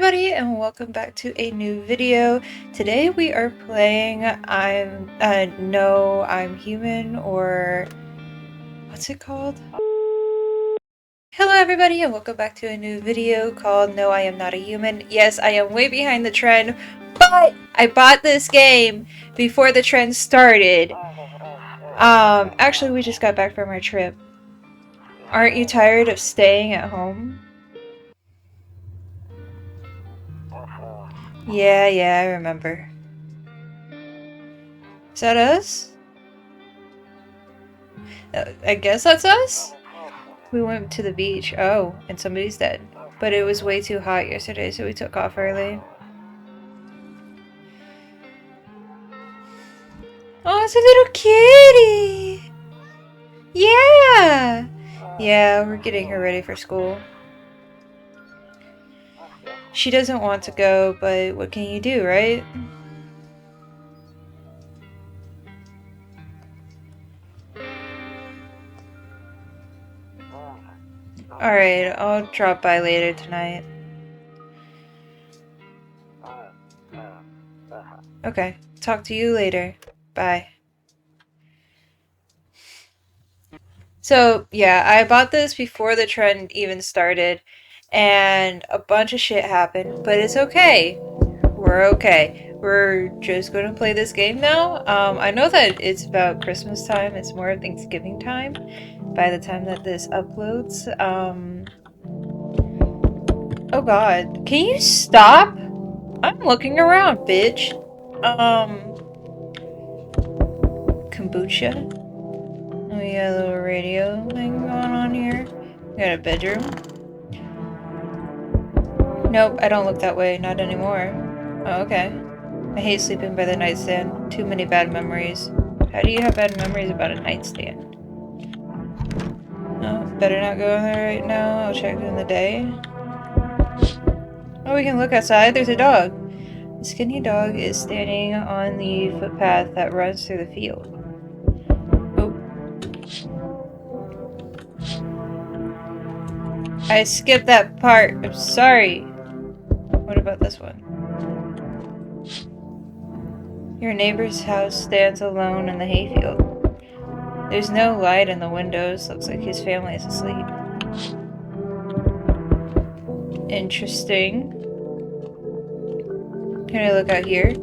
everybody, and welcome back to a new video. Today we are playing No, I'm Human, or what's it called? Hello everybody, and welcome back to a new video called No, I Am Not a Human. Yes, I am way behind the trend, but I bought this game before the trend started. Actually we just got back from our trip. Aren't you tired of staying at home? Yeah, I remember. Is that us? I guess that's us? We went to the beach. Oh, and somebody's dead. But it was way too hot yesterday, so we took off early. Oh, it's a little kitty! Yeah! Yeah, we're getting her ready for school. She doesn't want to go, but what can you do, right? Alright, I'll drop by later tonight. Okay, talk to you later. Bye. So, yeah, I bought this before the trend even started, and a bunch of shit happened, but it's okay. We're okay. We're just going to play this game now. I know that it's about Christmas time. It's more Thanksgiving time by the time that this uploads. Oh god. Can you stop? I'm looking around, bitch. Kombucha. Oh, we got a little radio thing going on here. We got a bedroom. Nope, I don't look that way. Not anymore. Oh, okay. I hate sleeping by the nightstand. Too many bad memories. How do you have bad memories about a nightstand? Oh, better not go in there right now. I'll check in the day. Oh, we can look outside. There's a dog. The skinny dog is standing on the footpath that runs through the field. Oh. I skipped that part. I'm sorry. What about this one? Your neighbor's house stands alone in the hayfield. There's no light in the windows. Looks like his family is asleep. Interesting. Can I look out here?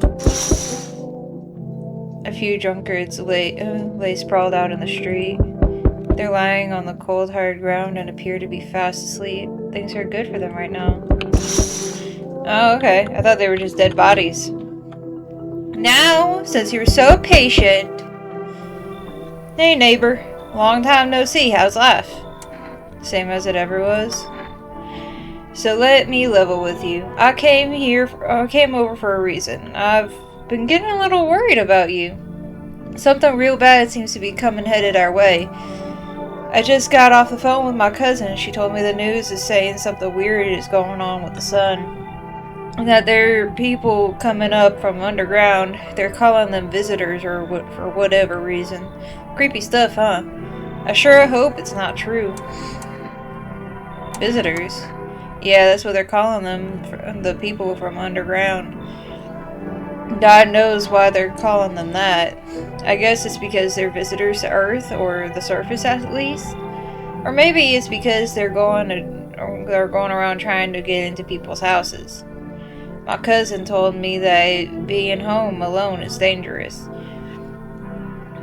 A few drunkards lay sprawled out in the street. They're lying on the cold, hard ground and appear to be fast asleep. Things are good for them right now. Oh, okay. I thought they were just dead bodies. Now, since you were so patient... Hey, neighbor. Long time no see. How's life? Same as it ever was. So let me level with you. I came over for a reason. I've been getting a little worried about you. Something real bad seems to be headed our way. I just got off the phone with my cousin. She told me the news is saying something weird is going on with the sun. That there are people coming up from underground. They're calling them visitors or for whatever reason. Creepy stuff, huh? I sure hope it's not true. Visitors? Yeah, that's what they're calling them, the people from underground. God knows why they're calling them that. I guess it's because they're visitors to Earth, or the surface at least. Or maybe it's because they're going around trying to get into people's houses. My cousin told me that being home alone is dangerous.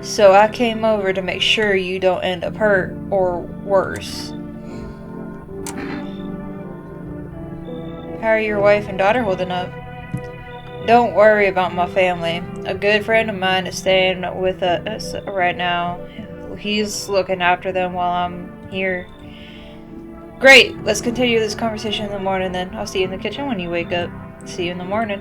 So I came over to make sure you don't end up hurt, or worse. How are your wife and daughter holding up? Don't worry about my family. A good friend of mine is staying with us right now. He's looking after them while I'm here. Great! Let's continue this conversation in the morning then. I'll see you in the kitchen when you wake up. See you in the morning.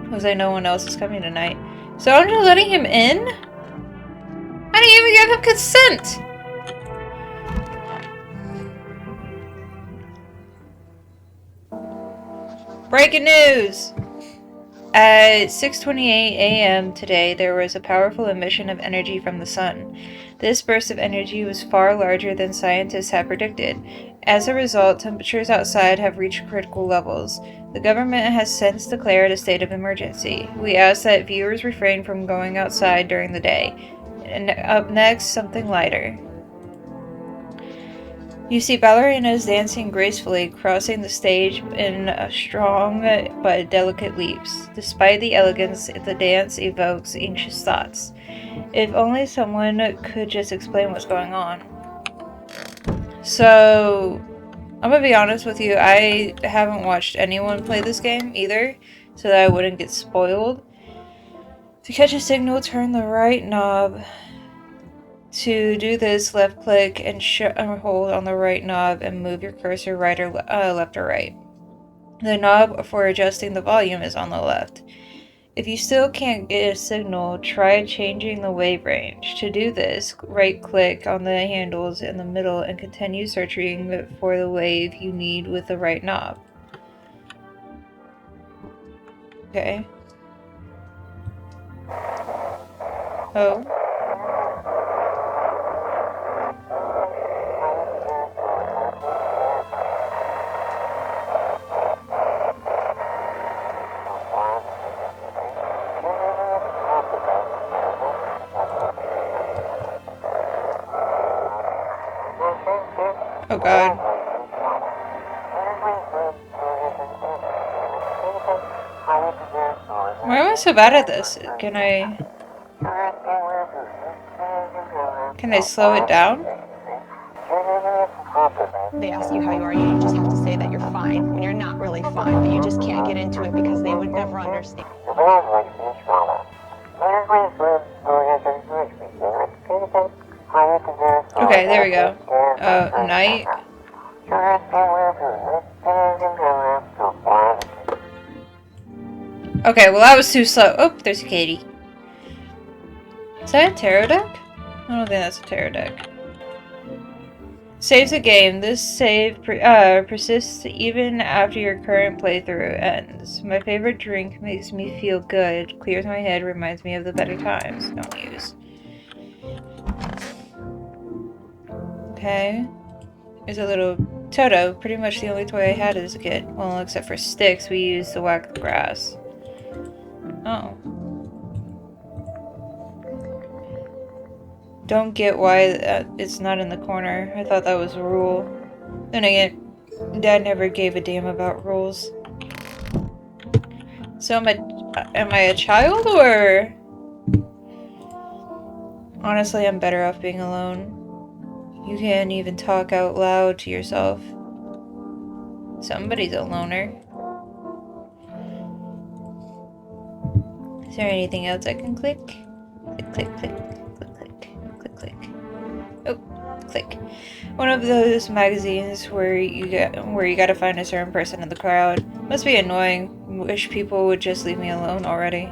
Because I know no one else is coming tonight. So I'm just letting him in? I didn't even give him consent! Breaking news! At 6:28 a.m. today, there was a powerful emission of energy from the sun. This burst of energy was far larger than scientists had predicted. As a result, temperatures outside have reached critical levels. The government has since declared a state of emergency. We ask that viewers refrain from going outside during the day. And up next, something lighter. You see ballerinas dancing gracefully, crossing the stage in strong but delicate leaps. Despite the elegance, the dance evokes anxious thoughts. If only someone could just explain what's going on. So, I'm gonna be honest with you, I haven't watched anyone play this game either, so that I wouldn't get spoiled. To catch a signal, turn the right knob. To do this, left click and hold on the right knob and move your cursor right or left or right. The knob for adjusting the volume is on the left. If you still can't get a signal, try changing the wave range. To do this, right-click on the handles in the middle and continue searching for the wave you need with the right knob. Okay. Oh. Oh god. Why am I so bad at this? Can I slow it down? They ask you how you are, you just have to say that you're fine when you're not really fine, but you just can't get into it because they would never understand. Okay, there we go. Night. Okay, well that was too slow. Oh, there's a Katie. Is that a tarot deck? I don't think that's a tarot deck. Saves a game. This save persists even after your current playthrough ends. My favorite drink makes me feel good, clears my head, reminds me of the better times. Don't use. Okay. There's a little Toto. Pretty much the only toy I had as a kid. Well, except for sticks, we used to whack the grass. Oh. Don't get why it's not in the corner. I thought that was a rule. Then again, Dad never gave a damn about rules. So am I a child, or? Honestly, I'm better off being alone. You can't even talk out loud to yourself. Somebody's a loner. Is there anything else I can click? Click, click, click, click, click, click, click. Oh, click. One of those magazines where you gotta find a certain person in the crowd. Must be annoying. Wish people would just leave me alone already.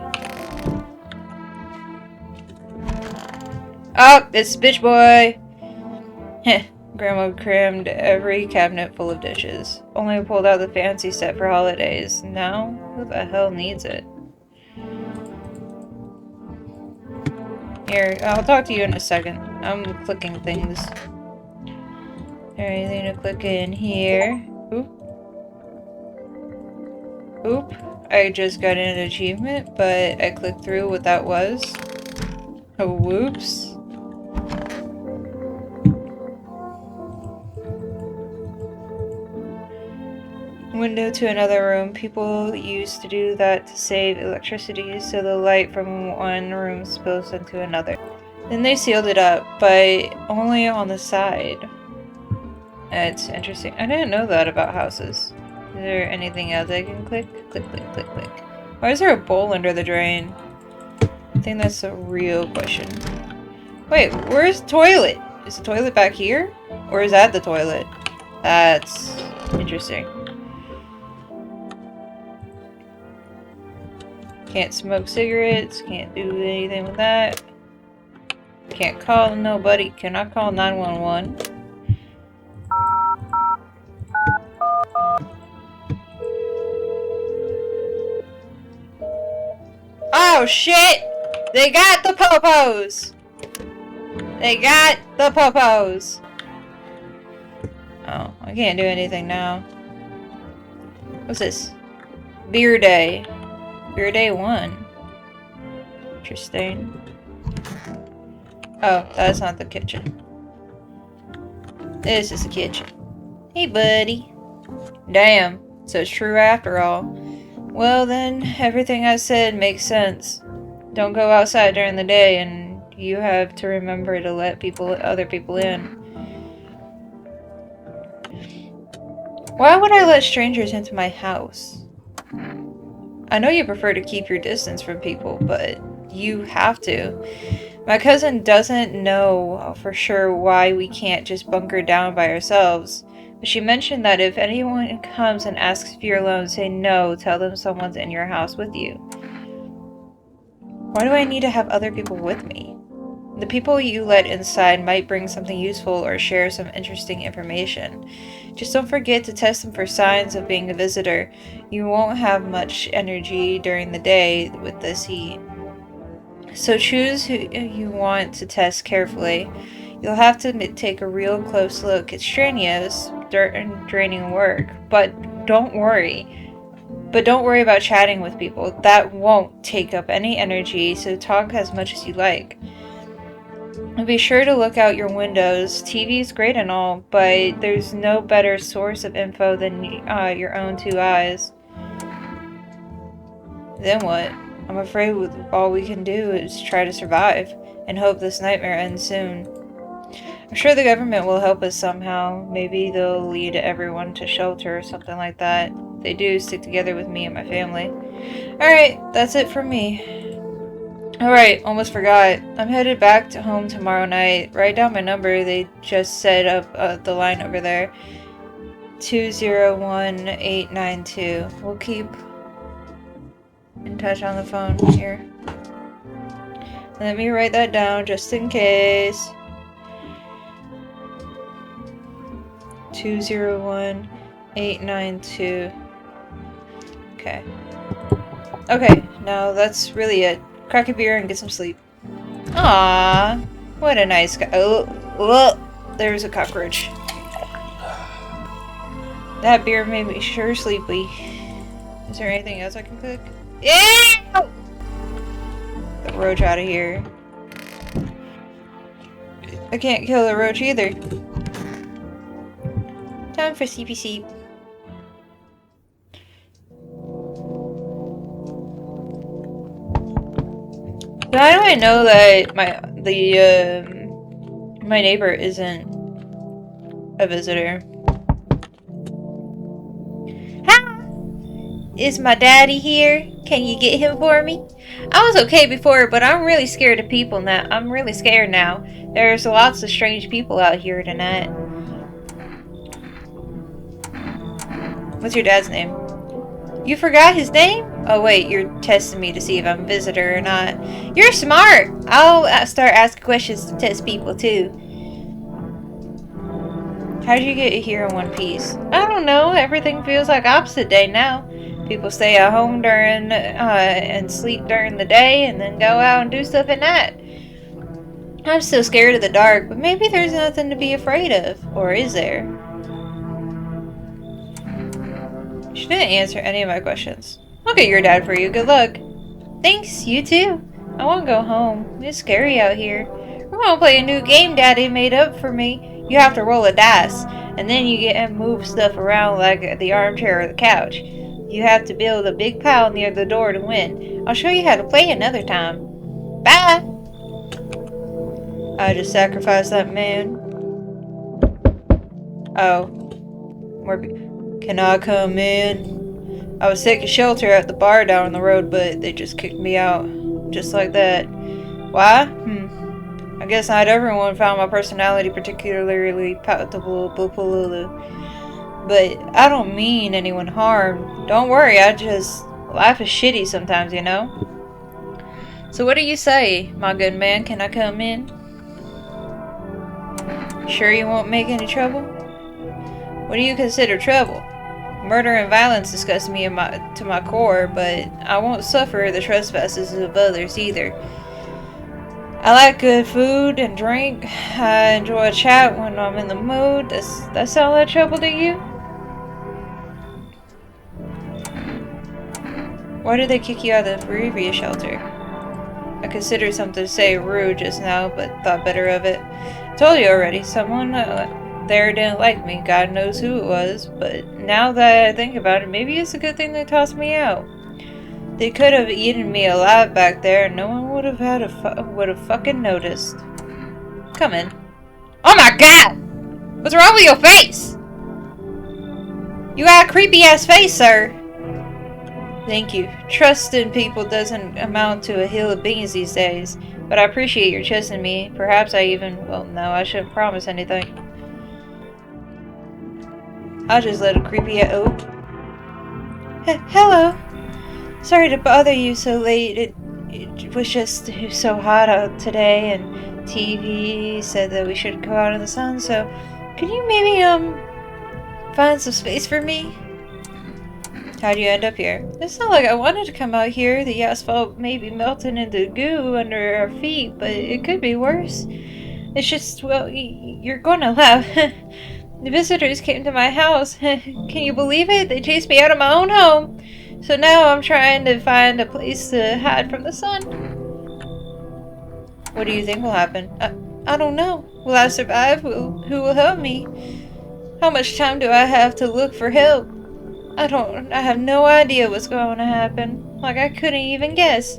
Oh, it's Bitch Boy! Heh. Grandma crammed every cabinet full of dishes. Only pulled out the fancy set for holidays. Now, who the hell needs it? Here, I'll talk to you in a second. I'm clicking things. Is there anything to click in here? Oop. Oop. I just got an achievement, but I clicked through what that was. Oh, whoops. Window to another room. People used to do that to save electricity, so the light from one room spills into another. Then they sealed it up, but only on the side. It's interesting. I didn't know that about houses. Is there anything else I can click? Click, click, click, click. Why is there a bowl under the drain? I think that's a real question. Wait, where's the toilet? Is the toilet back here? Or is that the toilet? That's interesting. Can't smoke cigarettes, can't do anything with that. Can't call nobody, cannot call 911. Oh shit! They got the popos! They got the popos! Oh, I can't do anything now. What's this? Beer Day. Beer Day 1. Interesting. Oh, that's not the kitchen. This is the kitchen. Hey, buddy. Damn, so it's true after all. Well then, everything I said makes sense. Don't go outside during the day, and you have to remember to let other people in. Why would I let strangers into my house? I know you prefer to keep your distance from people, but you have to. My cousin doesn't know for sure why we can't just bunker down by ourselves. But she mentioned that if anyone comes and asks if you're alone, say no, tell them someone's in your house with you. Why do I need to have other people with me? The people you let inside might bring something useful or share some interesting information. Just don't forget to test them for signs of being a visitor. You won't have much energy during the day with this heat. So choose who you want to test carefully. You'll have to take a real close look. It's strenuous, draining work, but don't worry about chatting with people. That won't take up any energy, so talk as much as you like. And be sure to look out your windows. TV's great and all, but there's no better source of info than your own two eyes. Then what? I'm afraid all we can do is try to survive and hope this nightmare ends soon. I'm sure the government will help us somehow. Maybe they'll lead everyone to shelter or something like that. If they do, stick together with me and my family. Alright, that's it from me. Alright, almost forgot. I'm headed back to home tomorrow night. Write down my number. They just set up the line over there. 201892. We'll keep in touch on the phone here. Let me write that down just in case. 201892. Okay. Okay, now that's really it. Crack a beer and get some sleep. Aww, what a nice guy. Oh, there's a cockroach. That beer made me sure sleepy. Is there anything else I can cook? Ew! Get the roach out of here. I can't kill the roach either. Time for CPC. How do I know that my neighbor isn't a visitor? Hi! Is my daddy here? Can you get him for me? I was okay before, but I'm really scared of people now. I'm really scared now. There's lots of strange people out here tonight. What's your dad's name? You forgot his name? Oh wait, you're testing me to see if I'm a visitor or not. You're smart! I'll start asking questions to test people too. How did you get here in one piece? I don't know. Everything feels like opposite day now. People stay at home during and sleep during the day and then go out and do stuff at night. I'm still scared of the dark, but maybe there's nothing to be afraid of. Or is there? She didn't answer any of my questions. I'll get your dad for you. Good luck. Thanks, you too. I want to go home. It's scary out here. We're going to play a new game Daddy made up for me. You have to roll a dice, and then you get and move stuff around like the armchair or the couch. You have to build a big pile near the door to win. I'll show you how to play another time. Bye! I just sacrificed that man. Oh. Can I come in? I was taking shelter at the bar down the road, but they just kicked me out. Just like that. Why? I guess not everyone found my personality particularly palatable. But I don't mean anyone harm. Don't worry, life is shitty sometimes, you know? So what do you say, my good man? Can I come in? Sure you won't make any trouble? What do you consider trouble? Murder and violence disgust me to my core, but I won't suffer the trespasses of others either. I like good food and drink. I enjoy a chat when I'm in the mood. Does that sound like trouble to you? Why did they kick you out of the bereavement shelter? I considered something to say rude just now, but thought better of it. I told you already, someone there didn't like me. God knows who it was. But now that I think about it, maybe it's a good thing they tossed me out. They could have eaten me alive back there, and no one would have fucking noticed. Come in. Oh my god! What's wrong with your face? You got a creepy ass face, sir. Thank you. Trust in people doesn't amount to a hill of beans these days, but I appreciate your trusting me. Perhaps I even, well, no, I shouldn't promise anything. I'll just let a creepy hello. Sorry to bother you so late. It was just so hot out today, and TV said that we should go out in the sun, so could you maybe, find some space for me? How'd you end up here? It's not like I wanted to come out here. The asphalt may be melting into goo under our feet, but it could be worse. It's just, well, you're gonna laugh. The visitors came to my house. Can you believe it? They chased me out of my own home. So now I'm trying to find a place to hide from the sun. What do you think will happen? I don't know. Will I survive? Who will help me? How much time do I have to look for help? I have no idea what's going to happen. Like, I couldn't even guess.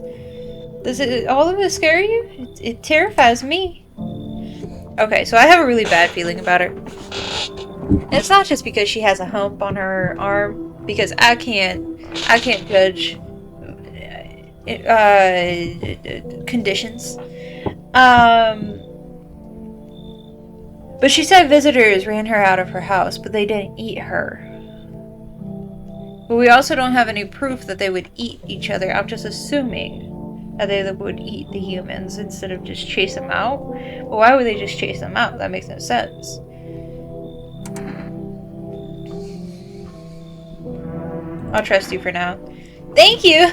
Does all of it scare you? It terrifies me. Okay, so I have a really bad feeling about her. And it's not just because she has a hump on her arm, because I can't judge conditions. But she said visitors ran her out of her house, but they didn't eat her. But we also don't have any proof that they would eat each other. I'm just assuming that they would eat the humans instead of just chase them out. But why would they just chase them out? That makes no sense. I'll trust you for now. Thank you!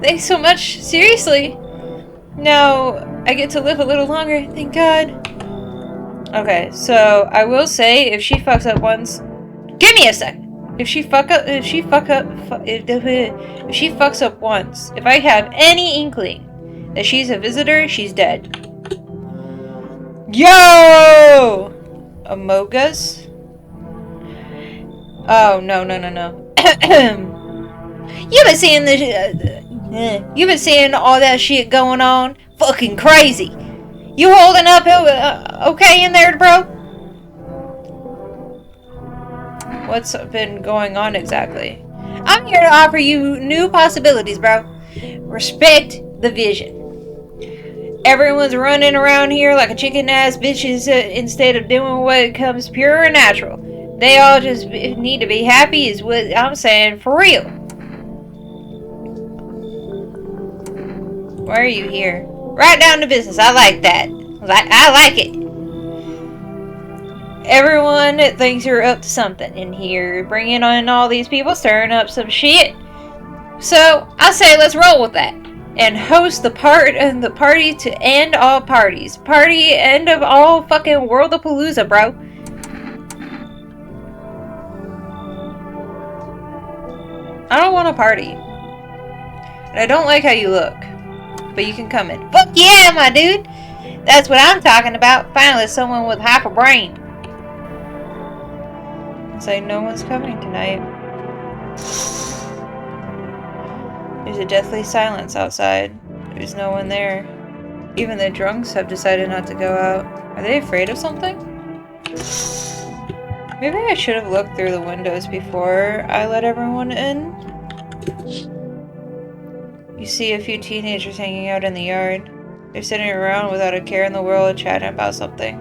Thanks so much. Seriously. Now, I get to live a little longer. Thank God. Okay, so I will say, if she fucks up once... Give me a sec! If she fucks up once, if I have any inkling that she's a visitor, she's dead. Yo! Amogus? Oh, no. You've been seeing this, you've been seeing all that shit going on? Fucking crazy. You holding up okay in there, bro? What's been going on exactly? I'm here to offer you new possibilities, bro. Respect the vision. Everyone's running around here like a chicken-ass bitches instead of doing what comes pure and natural. They all just need to be happy is what I'm saying, for real. Why are you here? Right down to business. I like that. I like it. Everyone thinks you're up to something in here, bringing on all these people, stirring up some shit. So I say let's roll with that and host the party to end all parties. Party end of all fucking Worldapalooza, bro. I don't want a party, and I don't like how you look, but you can come in. Fuck yeah, my dude. That's what I'm talking about. Finally, someone with half a brain. It's like no one's coming tonight. There's a deathly silence outside. There's no one there. Even the drunks have decided not to go out. Are they afraid of something? Maybe I should have looked through the windows before I let everyone in. You see a few teenagers hanging out in the yard. They're sitting around without a care in the world, chatting about something.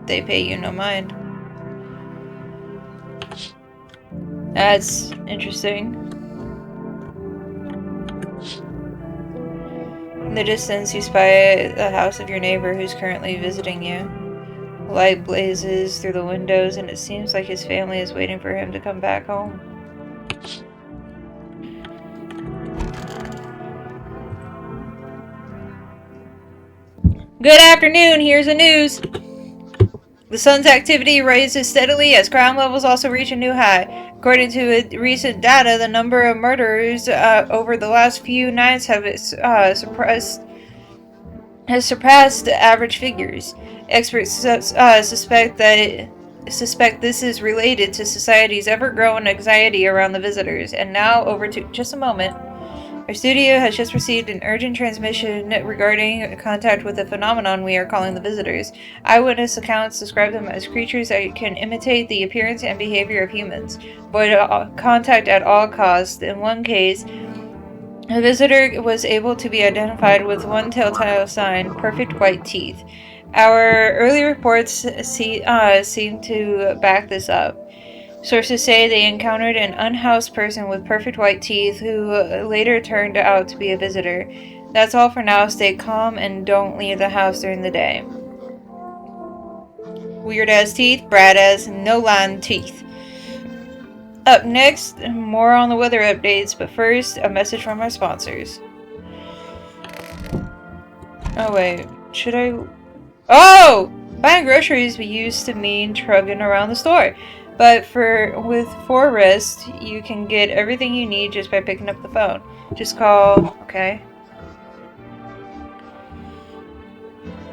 They pay you no mind. That's interesting. In the distance, you spy the house of your neighbor who's currently visiting you. Light blazes through the windows, and it seems like his family is waiting for him to come back home. Good afternoon, here's the news. The sun's activity rises steadily as crime levels also reach a new high. According to recent data, the number of murders over the last few nights has surpassed average figures. Experts suspect this is related to society's ever-growing anxiety around the visitors. And now, over to just a moment. Our studio has just received an urgent transmission regarding contact with a phenomenon we are calling the visitors. Eyewitness accounts describe them as creatures that can imitate the appearance and behavior of humans. Avoid contact at all costs. In one case, a visitor was able to be identified with one telltale sign: perfect white teeth. Our early reports seem to back this up. Sources say they encountered an unhoused person with perfect white teeth who later turned out to be a visitor. That's all for now. Stay calm and don't leave the house during the day. Weird ass teeth, Brad ass no line teeth. Up next, more on the weather updates, but first, a message from our sponsors. Oh wait, should I... Oh! Buying groceries used to mean trugging around the store. But with Forrest, you can get everything you need just by picking up the phone. Just call, okay,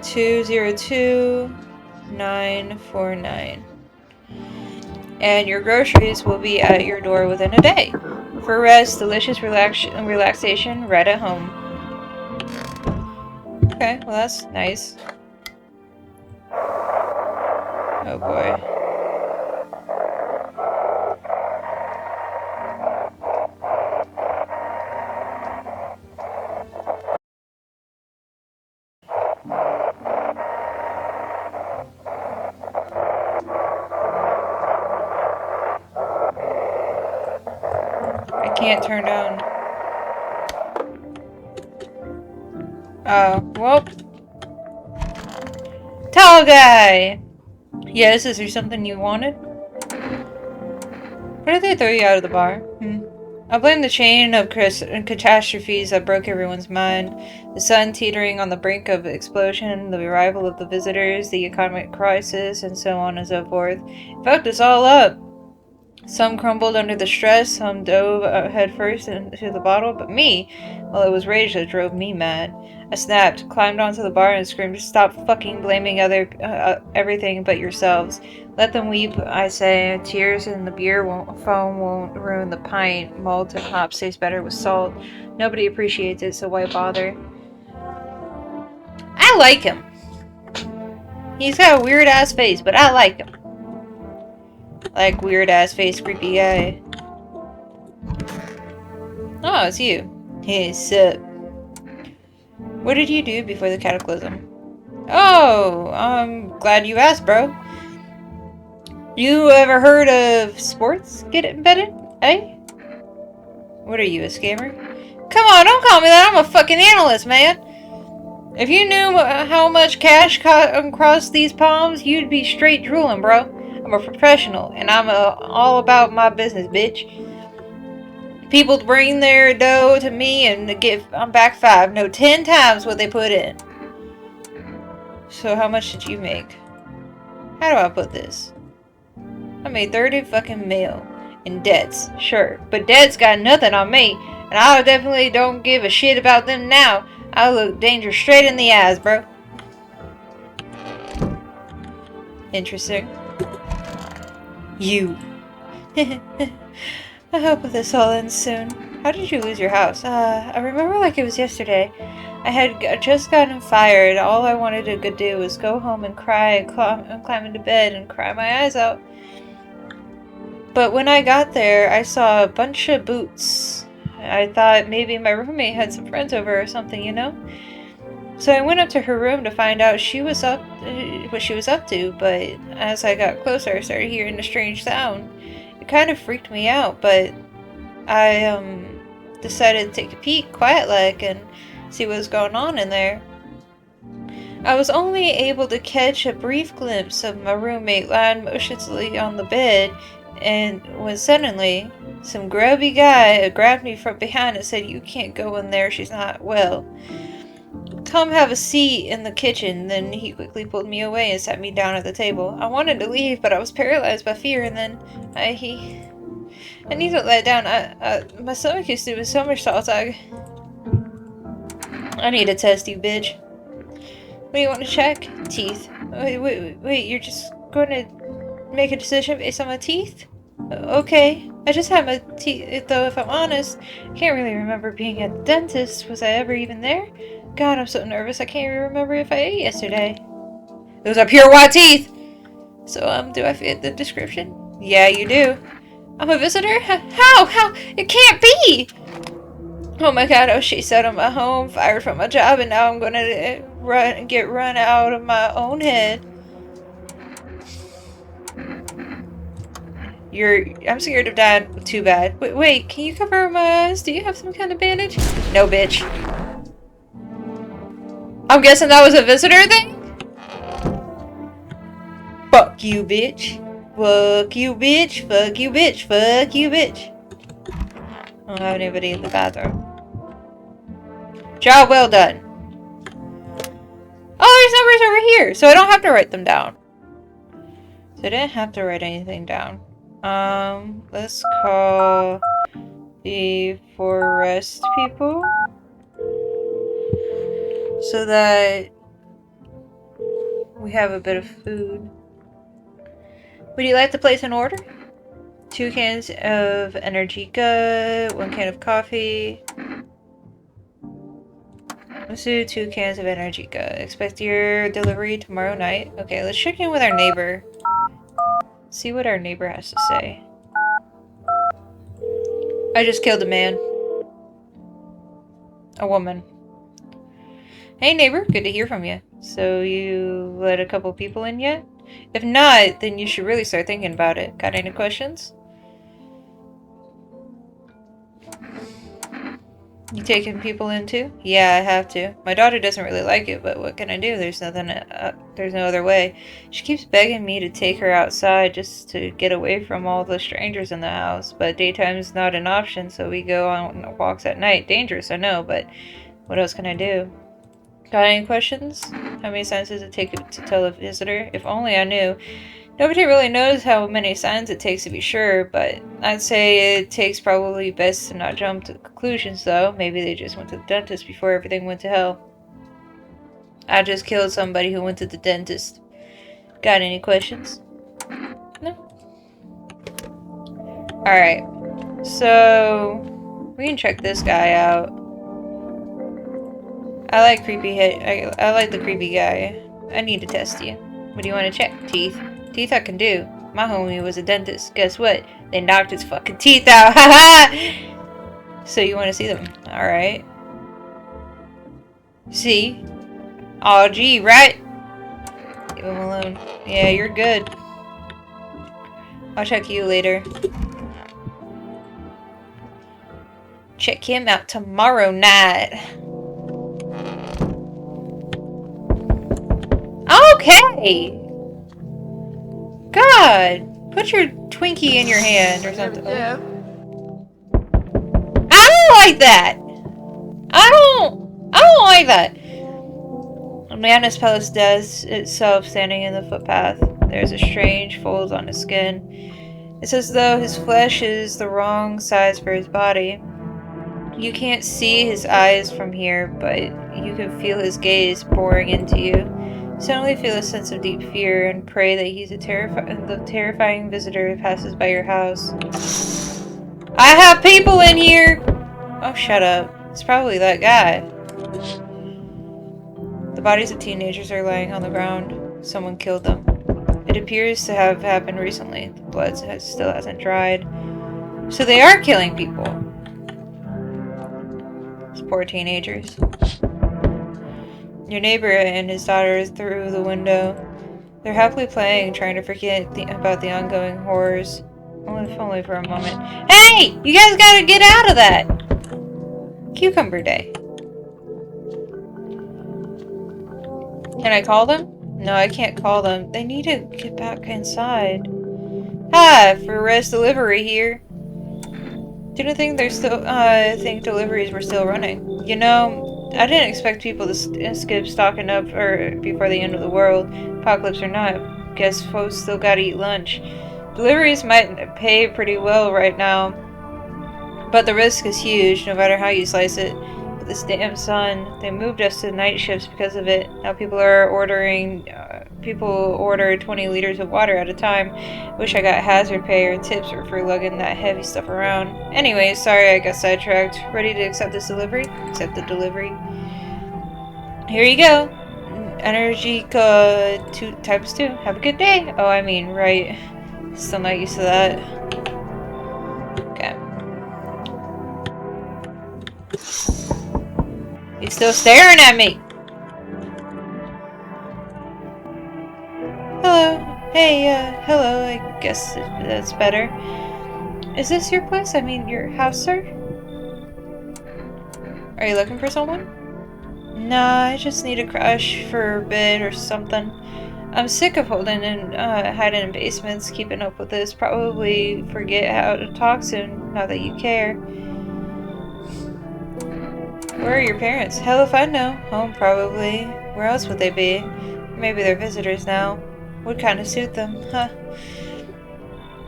202-949. And your groceries will be at your door within a day. Forrest, delicious relaxation right at home. Okay, well that's nice. Oh boy. I can't turn down. Oh, well. Tall guy! Yes, is there something you wanted? Why did they throw you out of the bar? I blame the chain of catastrophes that broke everyone's mind. The sun teetering on the brink of explosion, the arrival of the visitors, the economic crisis, and so on and so forth. It fucked us all up. Some crumbled under the stress, some dove headfirst into the bottle, but me, well, it was rage that drove me mad. I snapped, climbed onto the bar, and screamed, "Stop fucking blaming everything but yourselves. Let them weep, I say. Tears in the beer foam won't ruin the pint. Malt and hops taste better with salt. Nobody appreciates it, so why bother?" I like him. He's got a weird-ass face, but I like him. Like weird-ass face, creepy guy. Oh, it's you. Hey, sup? What did you do before the cataclysm? Oh, I'm glad you asked, bro. You ever heard of sports get embedded, eh? What are you, a scammer? Come on, don't call me that. I'm a fucking analyst, man. If you knew how much cash crossed these palms, you'd be straight drooling, bro. I'm a professional, and I'm all about my business, bitch. People bring their dough to me and I'm back 5, no 10 times what they put in. So how much did you make? How do I put this? I made 30 fucking mil. In debts, sure. But debts got nothing on me. And I definitely don't give a shit about them now. I look danger straight in the eyes, bro. Interesting. You. I hope this all ends soon. How did you lose your house? I remember like it was yesterday. I had just gotten fired. All I wanted to do was go home and cry and climb into bed and cry my eyes out. But when I got there, I saw a bunch of boots. I thought maybe my roommate had some friends over or something, you know? So I went up to her room to find out what she was up to, but as I got closer, I started hearing a strange sound. It kind of freaked me out, but I decided to take a peek quiet-like and see what was going on in there. I was only able to catch a brief glimpse of my roommate lying motionlessly on the bed, and when suddenly some grubby guy grabbed me from behind and said, "You can't go in there, she's not well." Come have a seat in the kitchen. Then he quickly pulled me away and sat me down at the table. I wanted to leave, but I was paralyzed by fear, and then he don't let down. My stomach used to with so much salt. I need to test you, bitch. What do you want to check? Teeth. Wait, you're just going to make a decision based on my teeth? Okay. I just had my teeth, though, if I'm honest. I can't really remember being at the dentist. Was I ever even there? God, I'm so nervous. I can't even remember if I ate yesterday. Those are pure white teeth! So, do I fit the description? Yeah, you do. I'm a visitor? How? It can't be! Oh my god, I was chased out of my home, fired from my job, and now I'm gonna get run out of my own head. I'm scared of dying. Too bad. Wait, can you cover my eyes? Do you have some kind of bandage? No, bitch. I'm guessing that was a visitor thing? Fuck you, bitch. Fuck you, bitch. Fuck you, bitch. Fuck you, bitch. I don't have anybody in the bathroom. Job well done. Oh, there's numbers over here, so I don't have to write them down. So I didn't have to write anything down. Let's call the forest people so that we have a bit of food. Would you like to place an order? 2 cans of energy gut, 1 can of coffee. Let's do 2 cans of energy gut. Expect your delivery tomorrow night. Okay, let's check in with our neighbor. See what our neighbor has to say. I just killed a man. A woman. Hey neighbor, good to hear from you. So you let a couple people in yet? If not, then you should really start thinking about it. Got any questions? You taking people in too? Yeah, I have to. My daughter doesn't really like it, but what can I do? There's no other way. She keeps begging me to take her outside just to get away from all the strangers in the house, but daytime is not an option, so we go on walks at night. Dangerous, I know, but what else can I do? Got any questions? How many signs does it take to tell a visitor? If only I knew. Nobody really knows how many signs it takes to be sure, but I'd say it takes probably best to not jump to conclusions, though. Maybe they just went to the dentist before everything went to hell. I just killed somebody who went to the dentist. Got any questions? No? Alright. So, we can check this guy out. I like I like the creepy guy. I need to test you. What do you want to check? Teeth? Teeth I can do. My homie was a dentist. Guess what? They knocked his fucking teeth out. Haha! So you want to see them? Alright. See? Oh gee, right? Leave him alone. Yeah, you're good. I'll check you later. Check him out tomorrow night. Okay! God! Put your Twinkie in your hand or something. Yeah. I don't like that! I don't like that! A man is palace does itself standing in the footpath. There's a strange fold on his skin. It's as though his flesh is the wrong size for his body. You can't see his eyes from here, but you can feel his gaze boring into you. Suddenly feel a sense of deep fear and pray that he's the terrifying visitor who passes by your house. I have people in here! Oh, shut up. It's probably that guy. The bodies of teenagers are lying on the ground. Someone killed them. It appears to have happened recently. The blood still hasn't dried. So they are killing people. These poor teenagers. Your neighbor and his daughter is through the window. They're happily playing, trying to forget about the ongoing horrors. If only for a moment. Hey! You guys gotta get out of that! Cucumber Day. Can I call them? No, I can't call them. They need to get back inside. Hi, for rest delivery here. Didn't think think deliveries were still running. You know, I didn't expect people to skip stocking up before the end of the world. Apocalypse or not, guess folks still gotta eat lunch. Deliveries might pay pretty well right now, but the risk is huge, no matter how you slice it. But this damn sun, they moved us to night shifts because of it. Now people order 20 liters of water at a time. Wish I got hazard pay or tips for lugging that heavy stuff around. Anyway, sorry I got sidetracked. Ready to accept this delivery? Accept the delivery. Here you go. Energy two times 2. Have a good day. Oh, I mean, right. Still not used to that. Okay. He's still staring at me. Hello. Hey, hello. I guess that's better. Is this your place? I mean, your house, sir? Are you looking for someone? Nah, I just need a crush for a bit or something. I'm sick of holding and hiding in basements, keeping up with this. Probably forget how to talk soon, now that you care. Where are your parents? Hell if I know. Home, probably. Where else would they be? Maybe they're visitors now. Would kind of suit them, huh?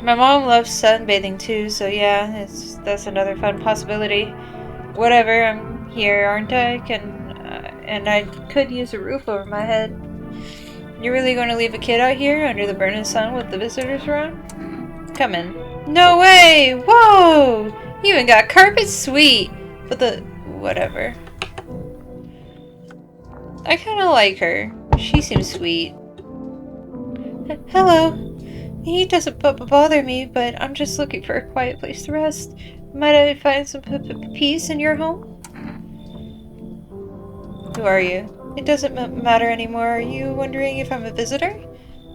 My mom loves sunbathing too, so yeah, that's another fun possibility. Whatever, I'm here, aren't I? And I could use a roof over my head. You're really going to leave a kid out here under the burning sun with the visitors around? Come in. No way! Whoa! You even got carpet? Sweet! But whatever. I kind of like her. She seems sweet. Hello. He doesn't bother me, but I'm just looking for a quiet place to rest. Might I find some peace in your home? Who are you? It doesn't matter anymore. Are you wondering if I'm a visitor?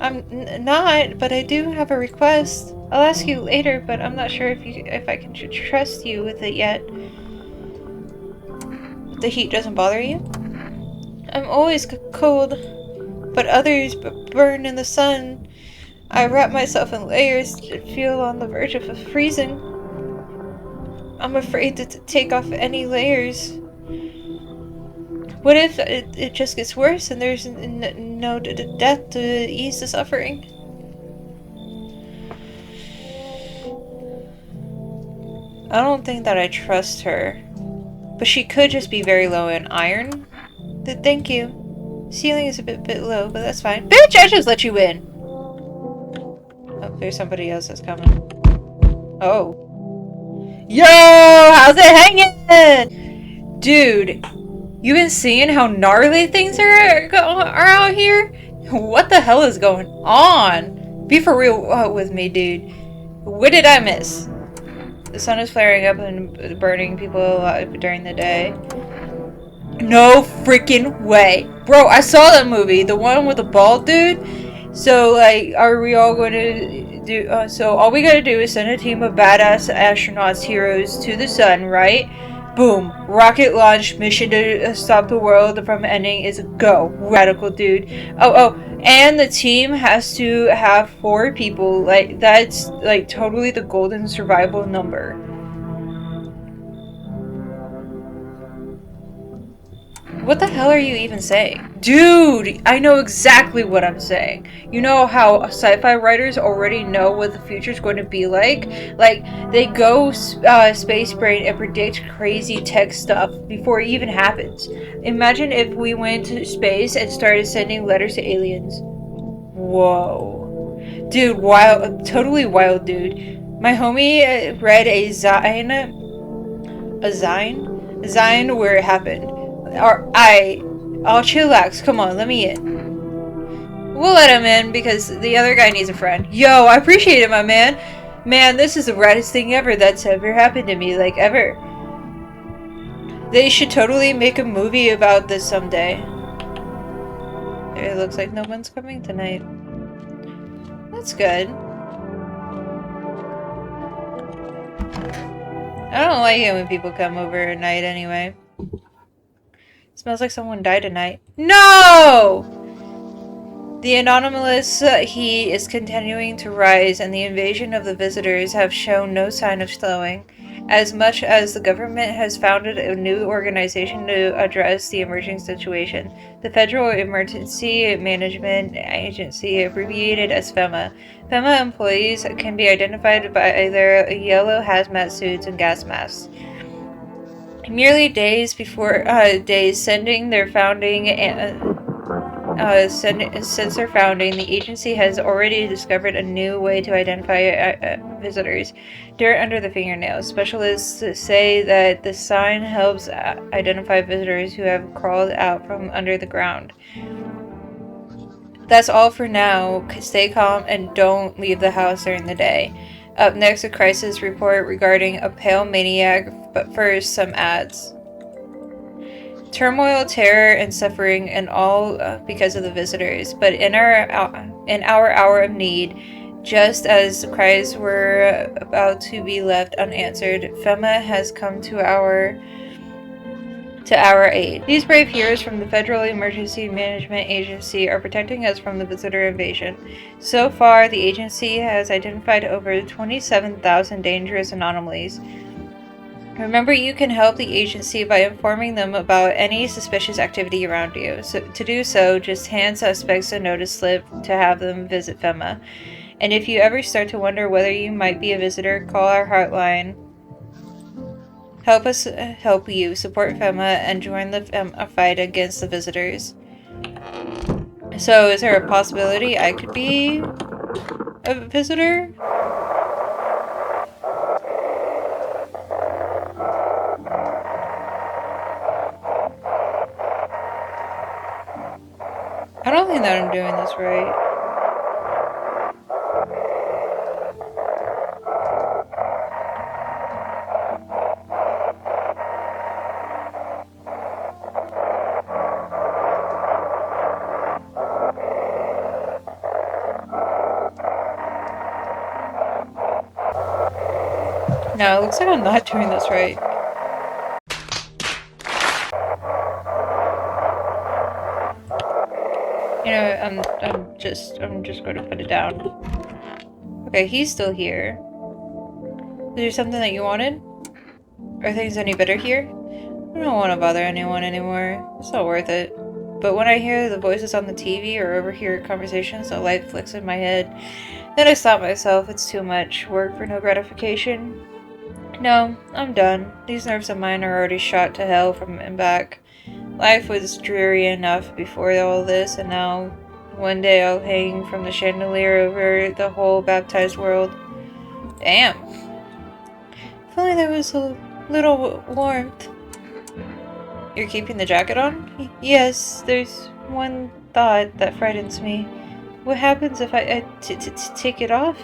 I'm not, but I do have a request. I'll ask you later, but I'm not sure if I can trust you with it yet. The heat doesn't bother you? I'm always cold, but others burn in the sun. I wrap myself in layers and feel on the verge of freezing. I'm afraid to take off any layers. What if it just gets worse and there's no death to ease the suffering? I don't think that I trust her. But she could just be very low in iron. Thank you. Ceiling is a bit low, but that's fine. Bitch, I just let you in! Oh, there's somebody else that's coming. Oh. Yo! How's it hanging? Dude, you been seeing how gnarly things are out here? What the hell is going on? Be for real with me, dude. What did I miss? The sun is flaring up and burning people alive during the day. No freaking way. Bro, I saw that movie. The one with the bald dude. So, like, are we all going to do... so, all we gotta do is send a team of badass astronauts, heroes, to the sun, right? Boom. Rocket launch. Mission to stop the world from ending is a go. Radical, dude. Oh. And the team has to have 4 people. Like, that's, like, totally the golden survival number. What the hell are you even saying? Dude, I know exactly what I'm saying. You know how sci-fi writers already know what the future's going to be like? Like, they go space brain and predict crazy tech stuff before it even happens. Imagine if we went to space and started sending letters to aliens. Whoa. Dude, wild, totally wild, dude. My homie read a zine where it happened. I'll chillax. Come on, let me in. We'll let him in because the other guy needs a friend. Yo, I appreciate it, my man. Man, this is the raddest thing ever that's ever happened to me, like ever. They should totally make a movie about this someday. It looks like no one's coming tonight. That's good. I don't like it when people come over at night anyway. Smells like someone died tonight. No! The anomalous heat is continuing to rise, and the invasion of the visitors have shown no sign of slowing. as much as the government has founded a new organization to address the emerging situation, the Federal Emergency Management Agency, abbreviated as FEMA. FEMA employees can be identified by their yellow hazmat suits and gas masks. Merely days before sending their founding since their founding, the agency has already discovered a new way to identify visitors. Dirt under the fingernails. Specialists say that the sign helps identify visitors who have crawled out from under the ground. That's all for now. Stay calm and don't leave the house during the day. Up next, a crisis report regarding a pale maniac, but first, some ads. Turmoil, terror, and suffering, and all because of the visitors. But in our hour of need, just as cries were about to be left unanswered, FEMA has come to our aid. These brave heroes from the Federal Emergency Management Agency are protecting us from the visitor invasion. So far, the agency has identified over 27,000 dangerous anomalies. Remember, you can help the agency by informing them about any suspicious activity around you. So, to do so, just hand suspects a notice slip to have them visit FEMA. And if you ever start to wonder whether you might be a visitor, call our hotline. Help us help you support FEMA and join the fight against the visitors. So, is there a possibility I could be a visitor? I don't think that I'm doing this right. No, it looks like I'm not doing this right. You know, I'm just going to put it down. Okay, he's still here. Is there something that you wanted? Are things any better here? I don't want to bother anyone anymore. It's not worth it. But when I hear the voices on the TV or overhear conversations, a light flicks in my head. Then I stop myself. It's too much. Work for no gratification. No, I'm done. These nerves of mine are already shot to hell from and back. Life was dreary enough before all this, and now one day I'll hang from the chandelier over the whole baptized world. Damn. If only there was a little warmth. You're keeping the jacket on? Yes, there's one thought that frightens me. What happens if I take it off?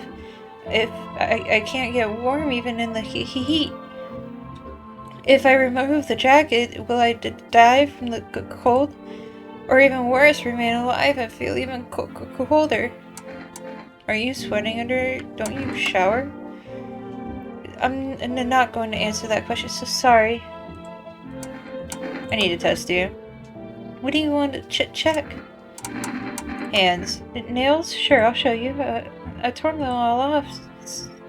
If I can't get warm even in the heat? If I remove the jacket, will I die from the cold? Or even worse, remain alive and feel even colder? Are you sweating under it? Don't you shower? I'm not going to answer that question, so sorry. I need to test you. What do you want to check? Hands. Nails? Sure, I'll show you. I torn them all off.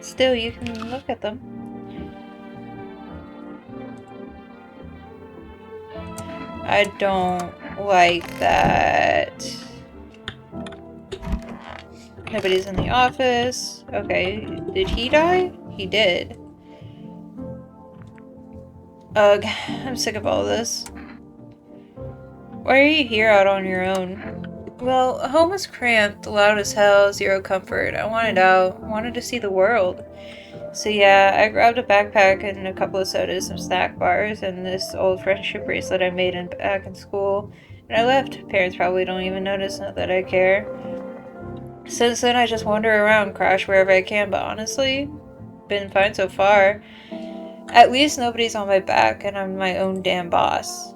Still, you can look at them. I don't like that. Nobody's in the office. Okay, did he die? He did. Ugh, I'm sick of all this. Why are you here out on your own? Well, home was cramped, loud as hell, zero comfort. I wanted out, wanted to see the world. So yeah, I grabbed a backpack and a couple of sodas, some snack bars, and this old friendship bracelet I made back in school. And I left. Parents probably don't even notice, not that I care. Since then, I just wander around, crash wherever I can, but honestly, been fine so far. At least nobody's on my back, and I'm my own damn boss.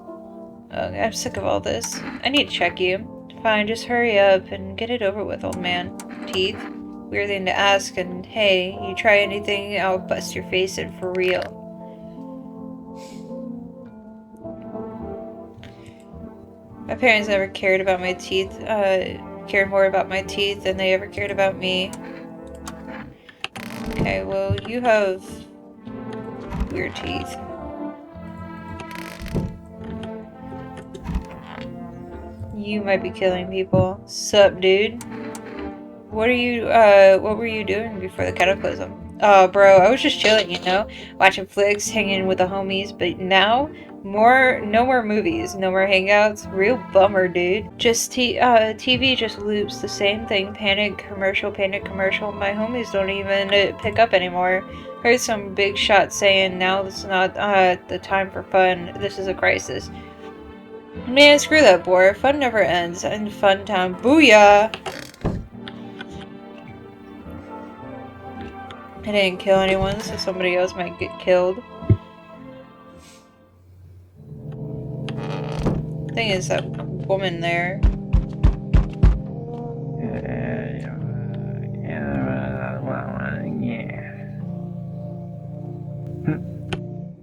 I'm sick of all this. I need to check you. Fine, just hurry up and get it over with, old man. Teeth? Weird thing to ask, and hey, you try anything, I'll bust your face in for real. My parents never cared about my teeth, cared more about my teeth than they ever cared about me. Okay, well, you have weird teeth. You might be killing people. Sup, dude? What were you doing before the cataclysm? Oh, bro, I was just chilling, you know? Watching flicks, hanging with the homies, but now, no more movies, no more hangouts. Real bummer, dude. TV just loops the same thing. Panic commercial, panic commercial. My homies don't even pick up anymore. Heard some big shot saying, now this is not, the time for fun. This is a crisis. Man, screw that, boy. Fun never ends. And fun time. Booyah! I didn't kill anyone, so somebody else might get killed. Thing is, that woman there.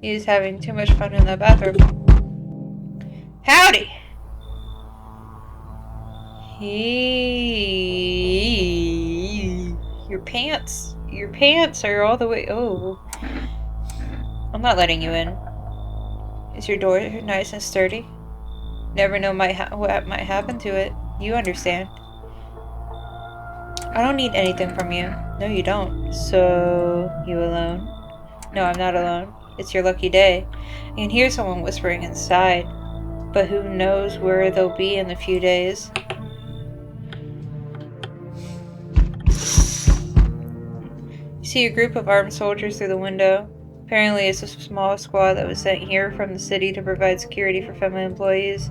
He's having too much fun in the bathroom. Howdy! Your pants are all the way. Oh. I'm not letting you in. Is your door nice and sturdy? Never know what might happen to it. You understand. I don't need anything from you. No, you don't. So, you alone? No, I'm not alone. It's your lucky day. I can hear someone whispering inside. But who knows where they'll be in a few days. You see a group of armed soldiers through the window. Apparently it's a small squad that was sent here from the city to provide security for family employees.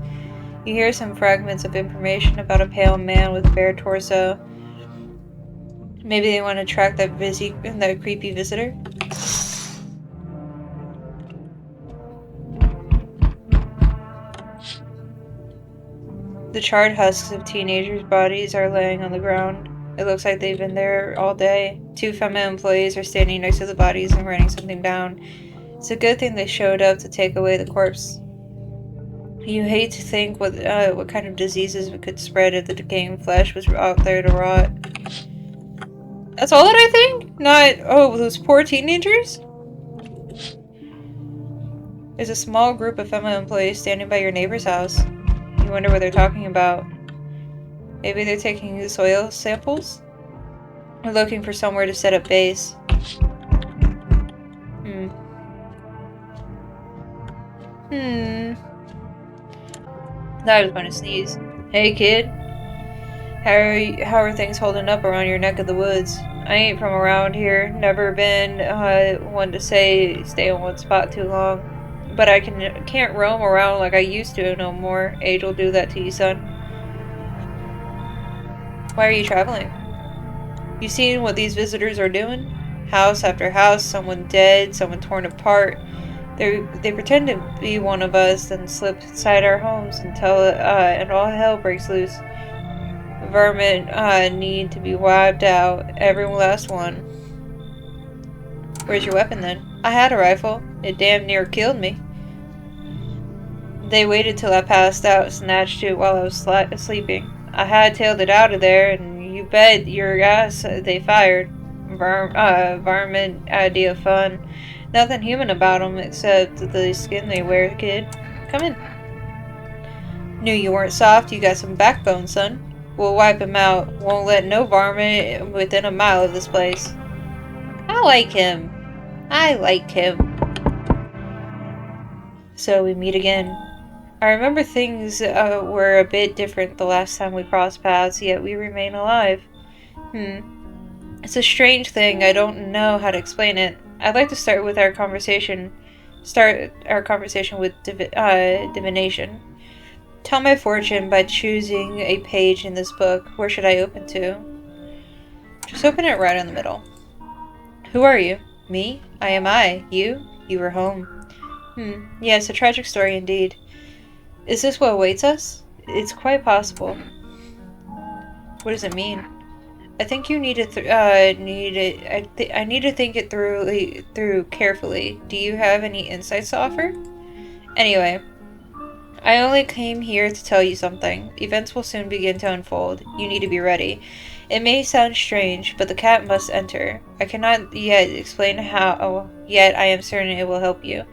You hear some fragments of information about a pale man with a bare torso. Maybe they want to track that creepy visitor? The charred husks of teenagers' bodies are laying on the ground. It looks like they've been there all day. 2 feminine employees are standing next to the bodies and writing something down. It's a good thing they showed up to take away the corpse. You hate to think what kind of diseases we could spread if the decaying flesh was out there to rot. That's all that I think? Not, oh, those poor teenagers? There's a small group of feminine employees standing by your neighbor's house. You wonder what they're talking about. Maybe they're taking soil samples? Or looking for somewhere to set up base. I was going to sneeze. Hey, kid. How are things holding up around your neck of the woods? I ain't from around here. Never been one to say stay in one spot too long. But I can't roam around like I used to no more. Age will do that to you, son. Why are you traveling? You seen what these visitors are doing? House after house, someone dead, someone torn apart. They pretend to be one of us, then slip inside our homes and all hell breaks loose. Vermin need to be wiped out, every last one. Where's your weapon then? I had a rifle. It damn near killed me. They waited till I passed out, snatched it while I was sleeping. I hightailed it out of there, and you bet your ass they fired. Varmint idea fun. Nothing human about them except the skin they wear, kid. Come in. Knew you weren't soft. You got some backbone, son. We'll wipe him out. Won't let no varmint within a mile of this place. I like him. I like him. So we meet again. I remember things were a bit different the last time we crossed paths, yet we remain alive. It's a strange thing. I don't know how to explain it. I'd like to start our conversation with divination. Tell my fortune by choosing a page in this book. Where should I open to? Just open it right in the middle. Who are you? Me? I am I. You? You were home. Yes, a tragic story indeed. Is this what awaits us? It's quite possible. What does it mean? I think you need to I need to think it through carefully. Do you have any insights to offer? Anyway, I only came here to tell you something. Events will soon begin to unfold. You need to be ready. It may sound strange, but the cat must enter. I cannot yet explain how, yet I am certain it will help you.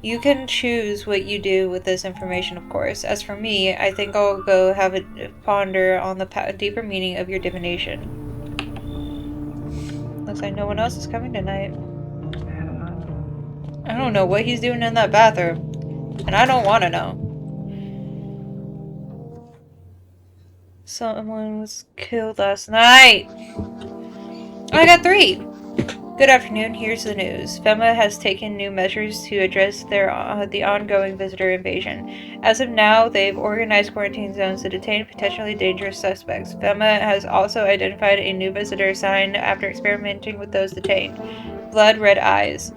You can choose what you do with this information, of course. As for me, I think I'll go have a ponder on the deeper meaning of your divination. Looks like no one else is coming tonight. I don't know what he's doing in that bathroom. And I don't want to know. Someone was killed last night. Oh, I got 3. Good afternoon. Here's the news. FEMA has taken new measures to address the ongoing visitor invasion. As of now, they've organized quarantine zones to detain potentially dangerous suspects. FEMA has also identified a new visitor sign after experimenting with those detained. Blood red eyes.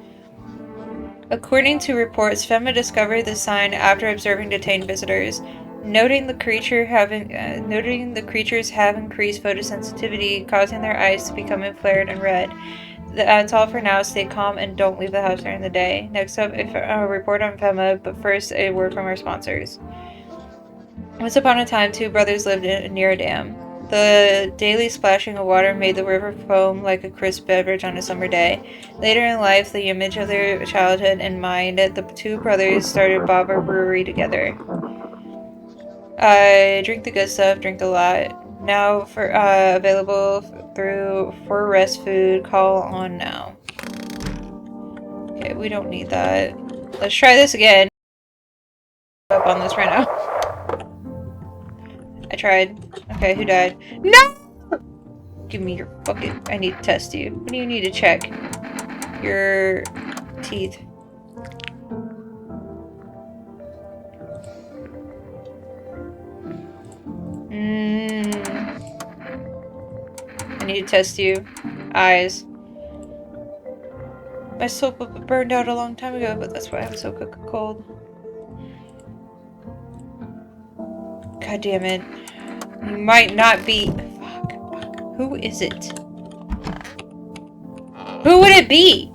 According to reports, FEMA discovered the sign after observing detained visitors. Noting the creatures have increased photosensitivity, causing their eyes to become inflamed and red. That's all for now. Stay calm and don't leave the house during the day. Next up, a report on FEMA, but first, a word from our sponsors. Once upon a time, 2 brothers lived near a dam. The daily splashing of water made the river foam like a crisp beverage on a summer day. Later in life, the image of their childhood in mind, the 2 brothers started Bobber Brewery together. Drink the good stuff, drink the lot. Now for available for rest food. Call on now. Okay, we don't need that. Let's try this again. Up on this right now. I tried. Okay, who died? No! Give me your fucking. I need to test you. What do you need to check? Your teeth. I need to test you. Eyes. My soap burned out a long time ago, but that's why I'm so cold. God damn it. You might not be. Fuck. Who is it? Who would it be?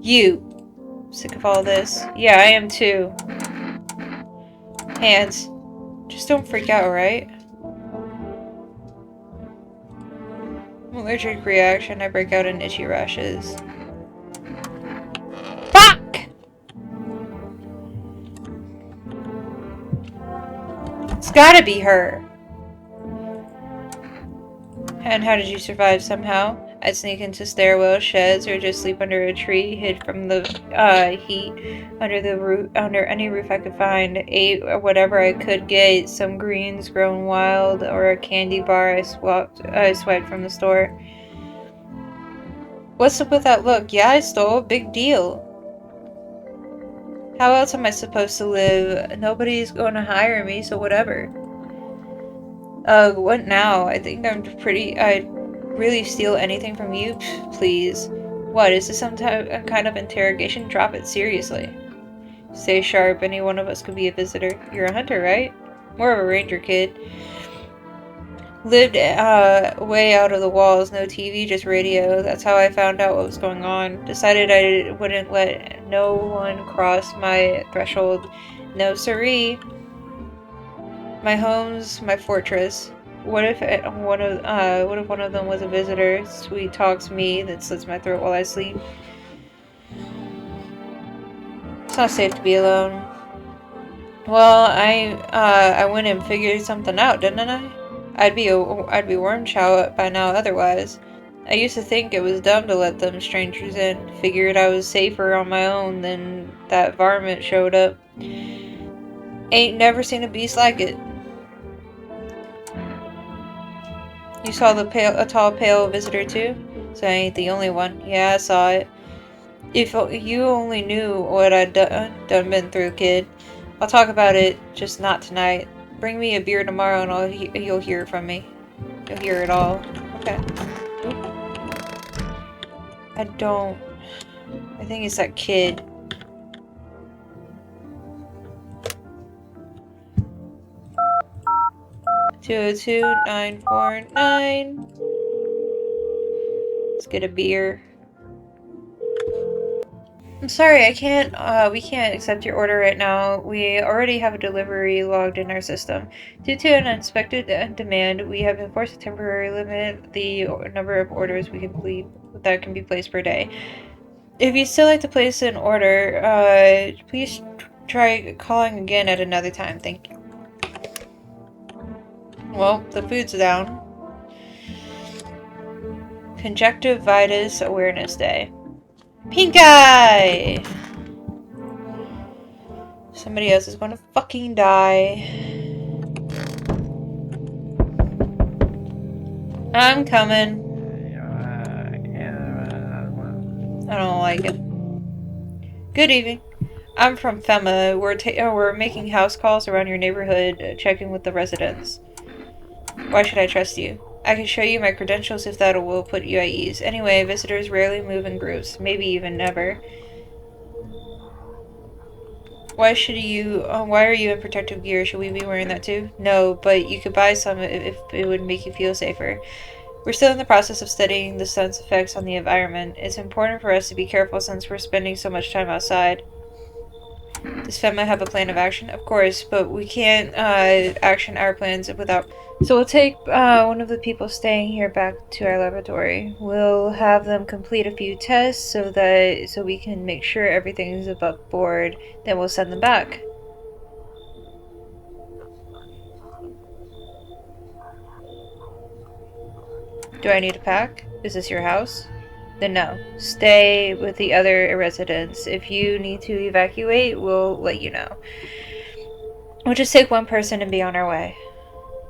You. Sick of all this. Yeah, I am too. Hands. Just don't freak out, right? Allergic reaction. I break out in itchy rashes. Fuck! It's gotta be her. And how did you survive? Somehow? I'd sneak into stairwell, sheds, or just sleep under a tree, hid from the heat under any roof I could find. Ate whatever I could get, some greens grown wild, or a candy bar I swiped from the store. What's up with that look? Yeah, I stole. Big deal. How else am I supposed to live? Nobody's going to hire me, so whatever. What now? I think I'd really steal anything from you? Please. What, is this some kind of interrogation? Drop it, seriously. Stay sharp, any one of us could be a visitor. You're a hunter, right? More of a ranger kid. Lived, way out of the walls, no TV, just radio. That's how I found out what was going on. Decided I wouldn't let no one cross my threshold. No siree. My home's my fortress. What if one of them was a visitor? Sweet talks me, that slits my throat while I sleep. It's not safe to be alone. Well, I went and figured something out, didn't I? I'd be worm chow by now otherwise. I used to think it was dumb to let them strangers in. Figured I was safer on my own, then that varmint showed up. Ain't never seen a beast like it. You saw a tall, pale visitor too? So I ain't the only one. Yeah, I saw it. If you only knew what I'd done been through, kid. I'll talk about it, just not tonight. Bring me a beer tomorrow and you'll hear it from me. You'll hear it all. Okay. I think it's that kid. (202-949). Let's get a beer. I'm sorry, we can't accept your order right now. We already have a delivery logged in our system. Due to an unexpected demand, we have been forced to temporarily limit the number of orders that can be placed per day. If you'd still like to place an order, please try calling again at another time. Thank you. Well, the food's down. Conjunctivitis Awareness Day. Pink eye! Somebody else is gonna fucking die. I'm coming. I don't like it. Good evening. I'm from FEMA. We're making house calls around your neighborhood, checking with the residents. Why should I trust you? I can show you my credentials if that will put you at ease. Anyway, visitors rarely move in groups, maybe even never. Why are you in protective gear? Should we be wearing that too? No, but you could buy some if it would make you feel safer. We're still in the process of studying the sun's effects on the environment. It's important for us to be careful since we're spending so much time outside. Does FEMA have a plan of action? Of course, but we can't action our plans without... So we'll take one of the people staying here back to our laboratory. We'll have them complete a few tests so we can make sure everything's above board. Then we'll send them back. Do I need to pack? Is this your house? Then no. Stay with the other residents. If you need to evacuate, we'll let you know. We'll just take one person and be on our way.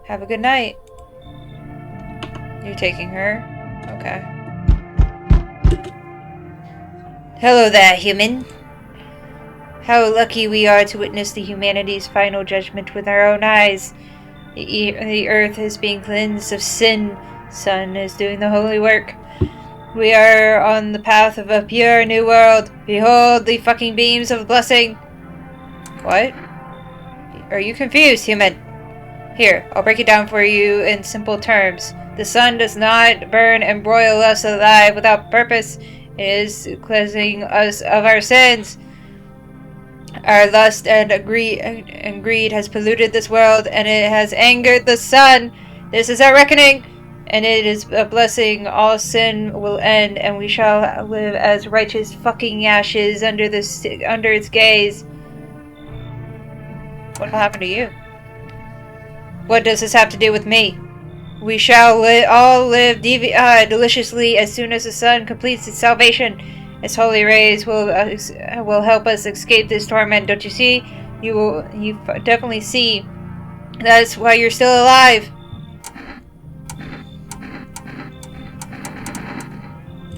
Have a good night. You're taking her? Okay. Hello there, human. How lucky we are to witness the humanity's final judgment with our own eyes. The earth is being cleansed of sin. Sun is doing the holy work. We are on the path of a pure new world. Behold the fucking beams of blessing. What? Are you confused, human? Here, I'll break it down for you in simple terms. The sun does not burn and broil us alive without purpose. It is cleansing us of our sins. Our lust and greed has polluted this world, and it has angered the sun. This is our reckoning, and it is a blessing. All sin will end, and we shall live as righteous fucking ashes under its gaze. What will happen to you? What does this have to do with me? We shall all live deliciously as soon as the sun completes its salvation. Its holy rays will help us escape this torment. Don't you see? You definitely see. That's why you're still alive.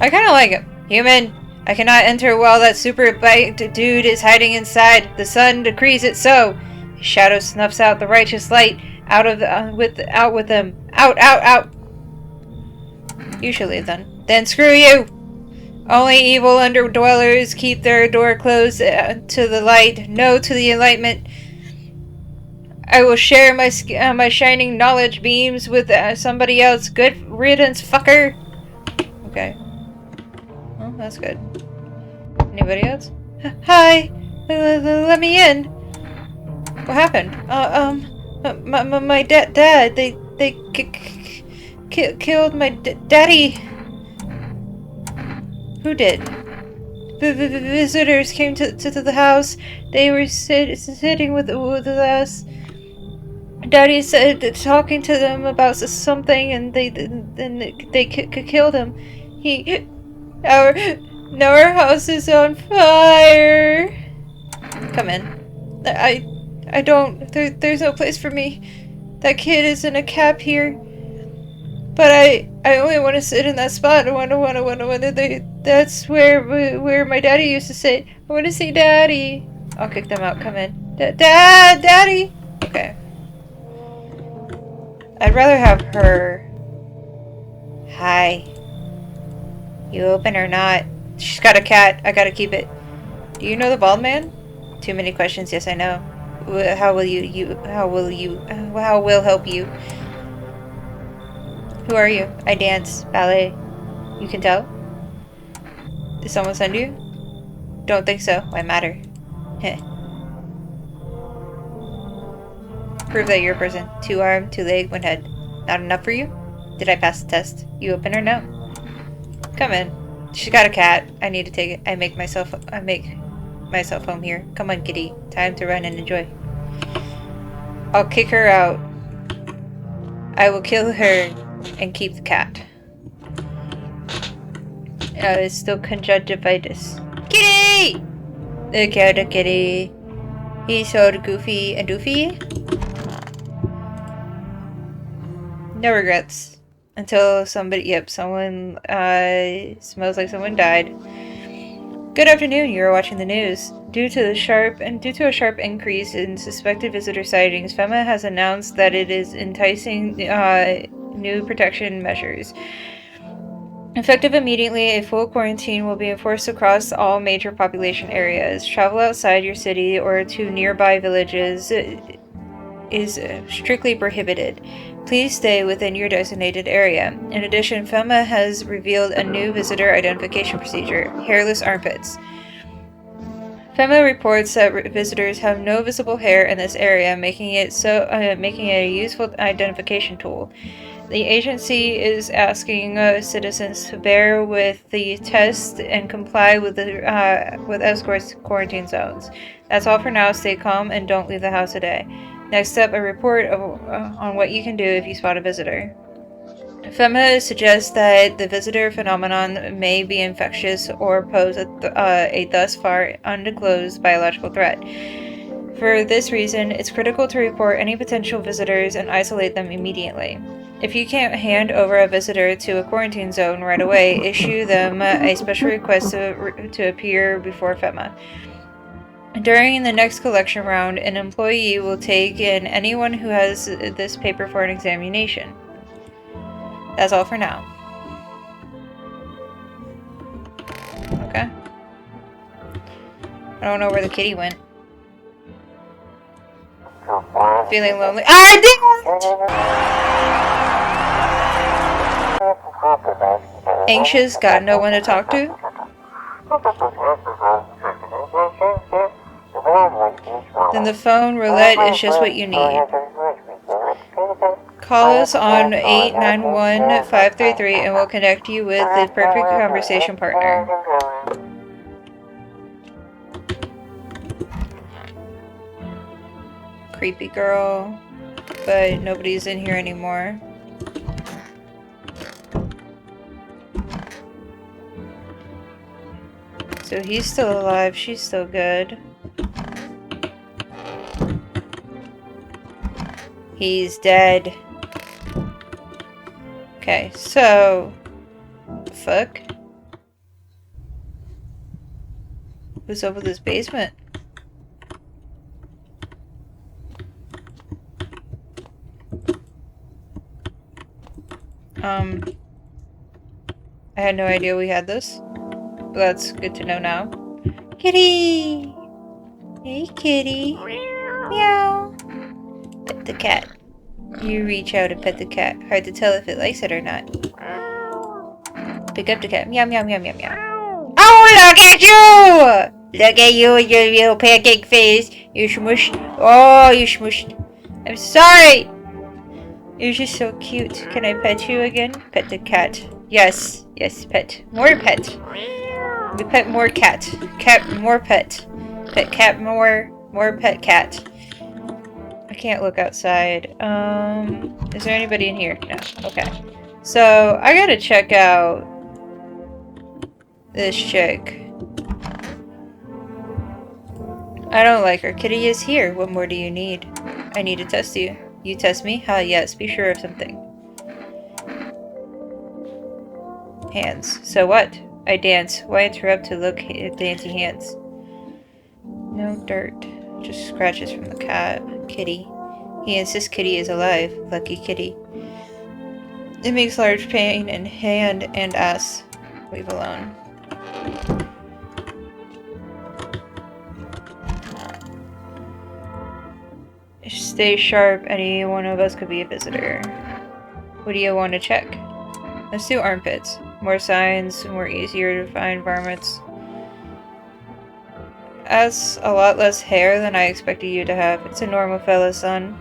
I kind of like it. Human, I cannot enter while that super bite dude is hiding inside. The sun decrees it so. His shadow snuffs out the righteous light. Out with them. Out. You should leave then. Then screw you! Only evil underdwellers keep their door closed to the light. No to the enlightenment. I will share my shining knowledge beams with somebody else. Good riddance, fucker! Okay. Well, that's good. Anybody else? Hi! Let me in! What happened? My dad, they killed my daddy. Who did? Visitors came to the house. They were sitting with us. Daddy said talking to them about something, and they killed him. Our house is on fire. Come in. I don't. There's no place for me. That kid is in a cab here. But I only want to sit in that spot. That's where my daddy used to sit. I want to see Daddy. I'll kick them out. Come in. Daddy. Okay. I'd rather have her. Hi. You open or not? She's got a cat. I gotta keep it. Do you know the bald man? Too many questions. Yes, I know. How will help you? Who are you? I dance ballet. You can tell? Did someone send you? Don't think so. Why matter? Heh. Prove that you're a person. 2 arm, 2 leg, 1 head. Not enough for you? Did I pass the test? You open or no? Come in. She's got a cat. I need to take it. I make myself home here. Come on, kitty. Time to run and enjoy. I'll kick her out. I will kill her and keep the cat. It's still conjunctivitis. Kitty! Look at the kitty. He's so goofy and doofy. No regrets. Until someone smells like someone died. Good afternoon, you're watching the news. Due to a sharp increase in suspected visitor sightings, FEMA has announced that it is enticing new protection measures. Effective immediately, a full quarantine will be enforced across all major population areas. Travel outside your city or to nearby villages is strictly prohibited. Please stay within your designated area. In addition, FEMA has revealed a new visitor identification procedure: hairless armpits. FEMA reports that visitors have no visible hair in this area, making it a useful identification tool. The agency is asking citizens to bear with the test and comply with escorts to quarantine zones. That's all for now. Stay calm and don't leave the house today. Next up, a report on what you can do if you spot a visitor. FEMA suggests that the visitor phenomenon may be infectious or pose a thus far undisclosed biological threat. For this reason, it's critical to report any potential visitors and isolate them immediately. If you can't hand over a visitor to a quarantine zone right away, issue them a special request to appear before FEMA. During the next collection round, an employee will take in anyone who has this paper for an examination. That's all for now. Okay. I don't know where the kitty went. Feeling lonely. Ah, damn it! Anxious, got no one to talk to? Then the phone roulette is just what you need. Call us on 891-533 and we'll connect you with the perfect conversation partner. Creepy girl, but nobody's in here anymore. So he's still alive, she's still good. He's dead. Okay, so... fuck? What's up with this basement? I had no idea we had this. But that's good to know now. Kitty! Hey, kitty. Meow. Pet the cat. You reach out and pet the cat. Hard to tell if it likes it or not. Pick up the cat. Meow, meow, meow, meow, meow. Oh, look at you! Look at you, your little pancake face. You smushed. Oh, you smushed. I'm sorry! You're just so cute. Can I pet you again? Pet the cat. Yes. Yes, pet. More pet. We pet more cat. Cat, more pet. Pet cat, more pet cat. I can't look outside. Is there anybody in here? No. Okay. So, I gotta check out this chick. I don't like her. Kitty is here. What more do you need? I need to test you. You test me? Huh, yes. Be sure of something. Hands. So what? I dance. Why interrupt to look at dancing hands? No dirt. Just scratches from the cat. Kitty. He insists Kitty is alive. Lucky Kitty. It makes large pain in hand and ass. Leave alone. Stay sharp. Any one of us could be a visitor. What do you want to check? Let's do armpits. More signs, more easier to find varmints. has a lot less hair than I expected you to have. It's a normal fella, son.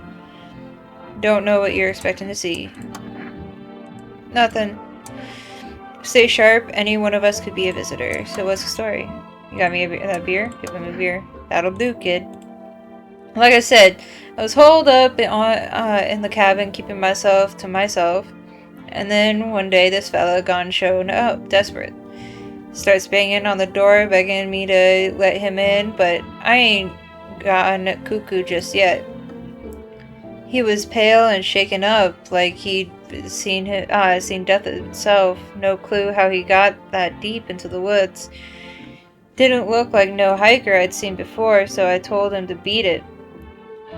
Don't know what you're expecting to see. Nothing. Stay sharp, any one of us could be a visitor. So what's the story? You got me that beer? Give him a beer. That'll do, kid. Like I said, I was holed up in the cabin keeping myself to myself. And then one day this fella gone showing up, desperate. Starts banging on the door, begging me to let him in, but I ain't gotten cuckoo just yet. He was pale and shaken up, like he'd seen death itself. No clue how he got that deep into the woods. Didn't look like no hiker I'd seen before, so I told him to beat it.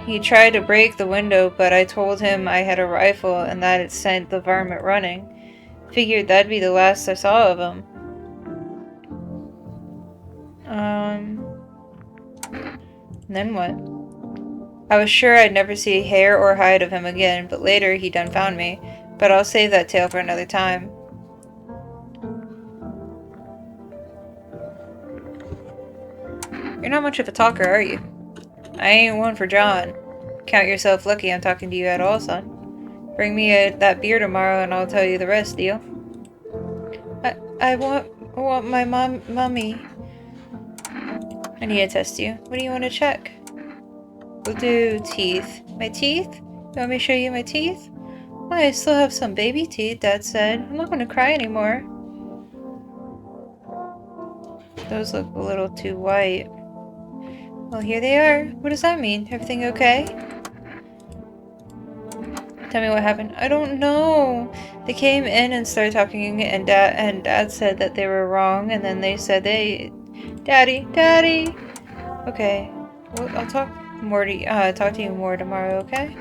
He tried to break the window, but I told him I had a rifle and that it sent the varmint running. Figured that'd be the last I saw of him. Then what? I was sure I'd never see hair or hide of him again, but later he done found me. But I'll save that tale for another time. You're not much of a talker, are you? I ain't one for John. Count yourself lucky I'm talking to you at all, son. Bring me that beer tomorrow and I'll tell you the rest, deal? I want my mummy. I need to test you. What do you want to check? We'll do teeth. My teeth? You want me to show you my teeth? Well, I still have some baby teeth, Dad said. I'm not going to cry anymore. Those look a little too white. Well, here they are. What does that mean? Everything okay? Tell me what happened. I don't know. They came in and started talking, and Dad said that they were wrong, and then they said Daddy. Okay. Well, I'll talk to you more tomorrow, okay?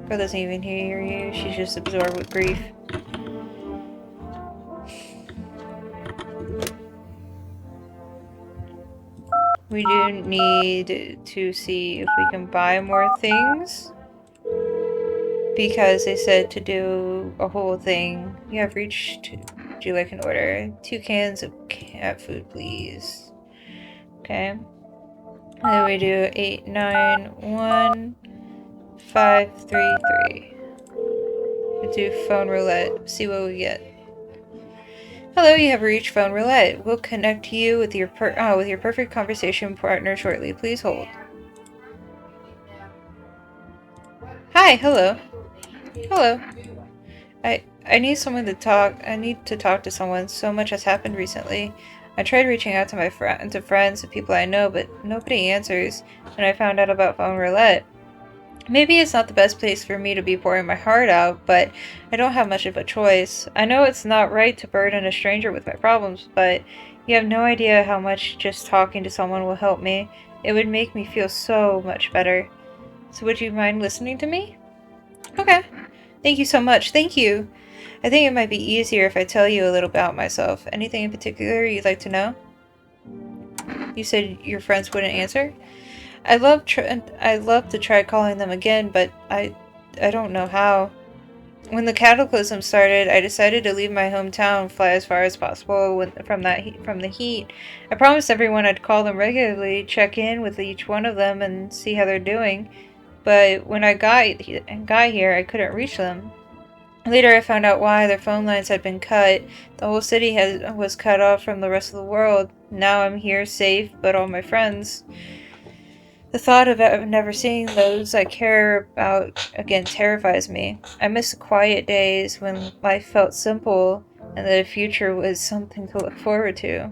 Girl doesn't even hear you. She's just absorbed with grief. We do need to see if we can buy more things. Because they said to do a whole thing. You have reached. Would you like an order? 2 cans of cat food, please. Okay. And then we do 891 533. We do phone roulette. See what we get. Hello, you have reached phone roulette. We'll connect you with your perfect conversation partner shortly. Please hold. Hi, hello. Hello. I need someone to talk. I need to talk to someone. So much has happened recently. I tried reaching out to my friends and people I know, but nobody answers. And I found out about phone roulette. Maybe it's not the best place for me to be pouring my heart out, but I don't have much of a choice. I know it's not right to burden a stranger with my problems, but you have no idea how much just talking to someone will help me. It would make me feel so much better. So would you mind listening to me? Okay. Thank you so much. Thank you. I think it might be easier if I tell you a little about myself. Anything in particular you'd like to know? You said your friends wouldn't answer? I'd love to try calling them again, but I don't know how. When the cataclysm started, I decided to leave my hometown, fly as far as possible from the heat. I promised everyone I'd call them regularly, check in with each one of them, and see how they're doing. But when I got here, I couldn't reach them. Later, I found out why. Their phone lines had been cut. The whole city was cut off from the rest of the world. Now I'm here, safe, but all my friends. The thought of never seeing those I care about again terrifies me. I miss the quiet days when life felt simple and the future was something to look forward to.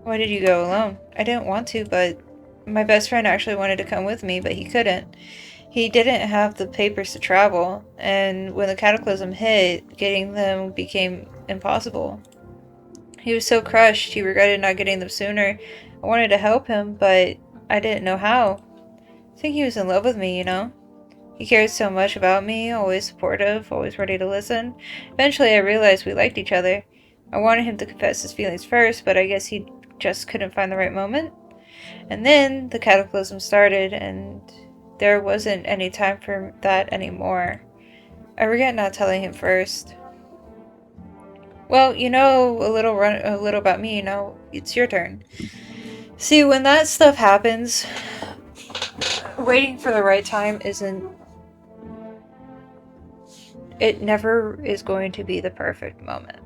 Why did you go alone? I didn't want to, but my best friend actually wanted to come with me, but he couldn't. He didn't have the papers to travel, and when the cataclysm hit, getting them became impossible. He was so crushed, he regretted not getting them sooner. I wanted to help him, but I didn't know how. I think he was in love with me, you know? He cared so much about me, always supportive, always ready to listen. Eventually I realized we liked each other. I wanted him to confess his feelings first, but I guess he just couldn't find the right moment. And then the cataclysm started, and there wasn't any time for that anymore. I regret not telling him first. Well, you know a little about me, it's your turn. See, when that stuff happens, waiting for the right time isn't... It never is going to be the perfect moment.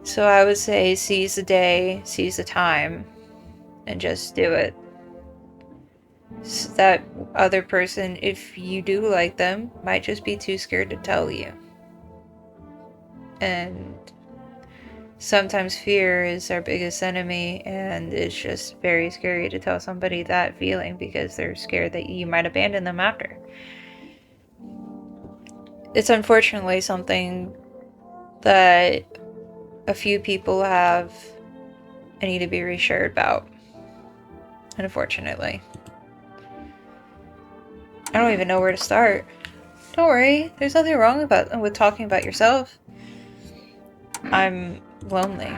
So I would say seize the day, seize the time, and just do it. So that other person, if you do like them, might just be too scared to tell you. And sometimes fear is our biggest enemy, and it's just very scary to tell somebody that feeling because they're scared that you might abandon them after. It's unfortunately something that a few people have and need to be reassured about. Unfortunately. I don't even know where to start. Don't worry, there's nothing wrong with talking about yourself. I'm lonely.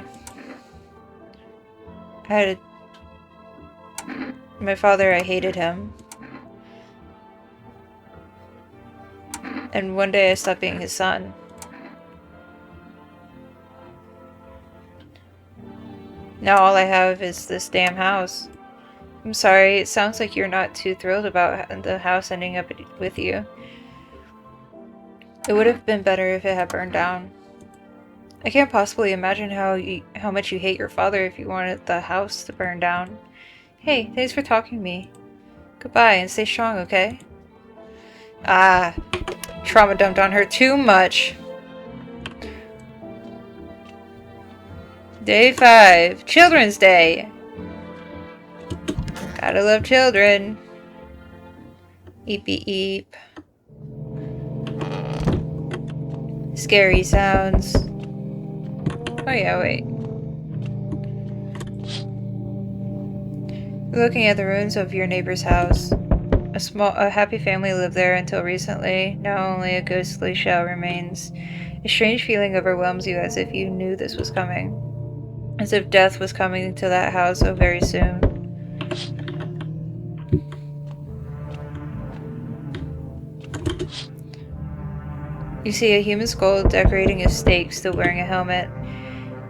My father, I hated him. And one day I stopped being his son. Now all I have is this damn house. I'm sorry, it sounds like you're not too thrilled about the house ending up with you. It would have been better if it had burned down. I can't possibly imagine how much you hate your father if you wanted the house to burn down. Hey, thanks for talking to me. Goodbye, and stay strong, okay? Ah, trauma dumped on her too much. Day 5, Children's Day. Gotta love children. Eepy eep. Scary sounds. Oh yeah, wait. Looking at the ruins of your neighbor's house. A happy family lived there until recently. Now only a ghostly shell remains. A strange feeling overwhelms you as if you knew this was coming. As if death was coming to that house so very soon. You see a human skull decorating a stake, still wearing a helmet.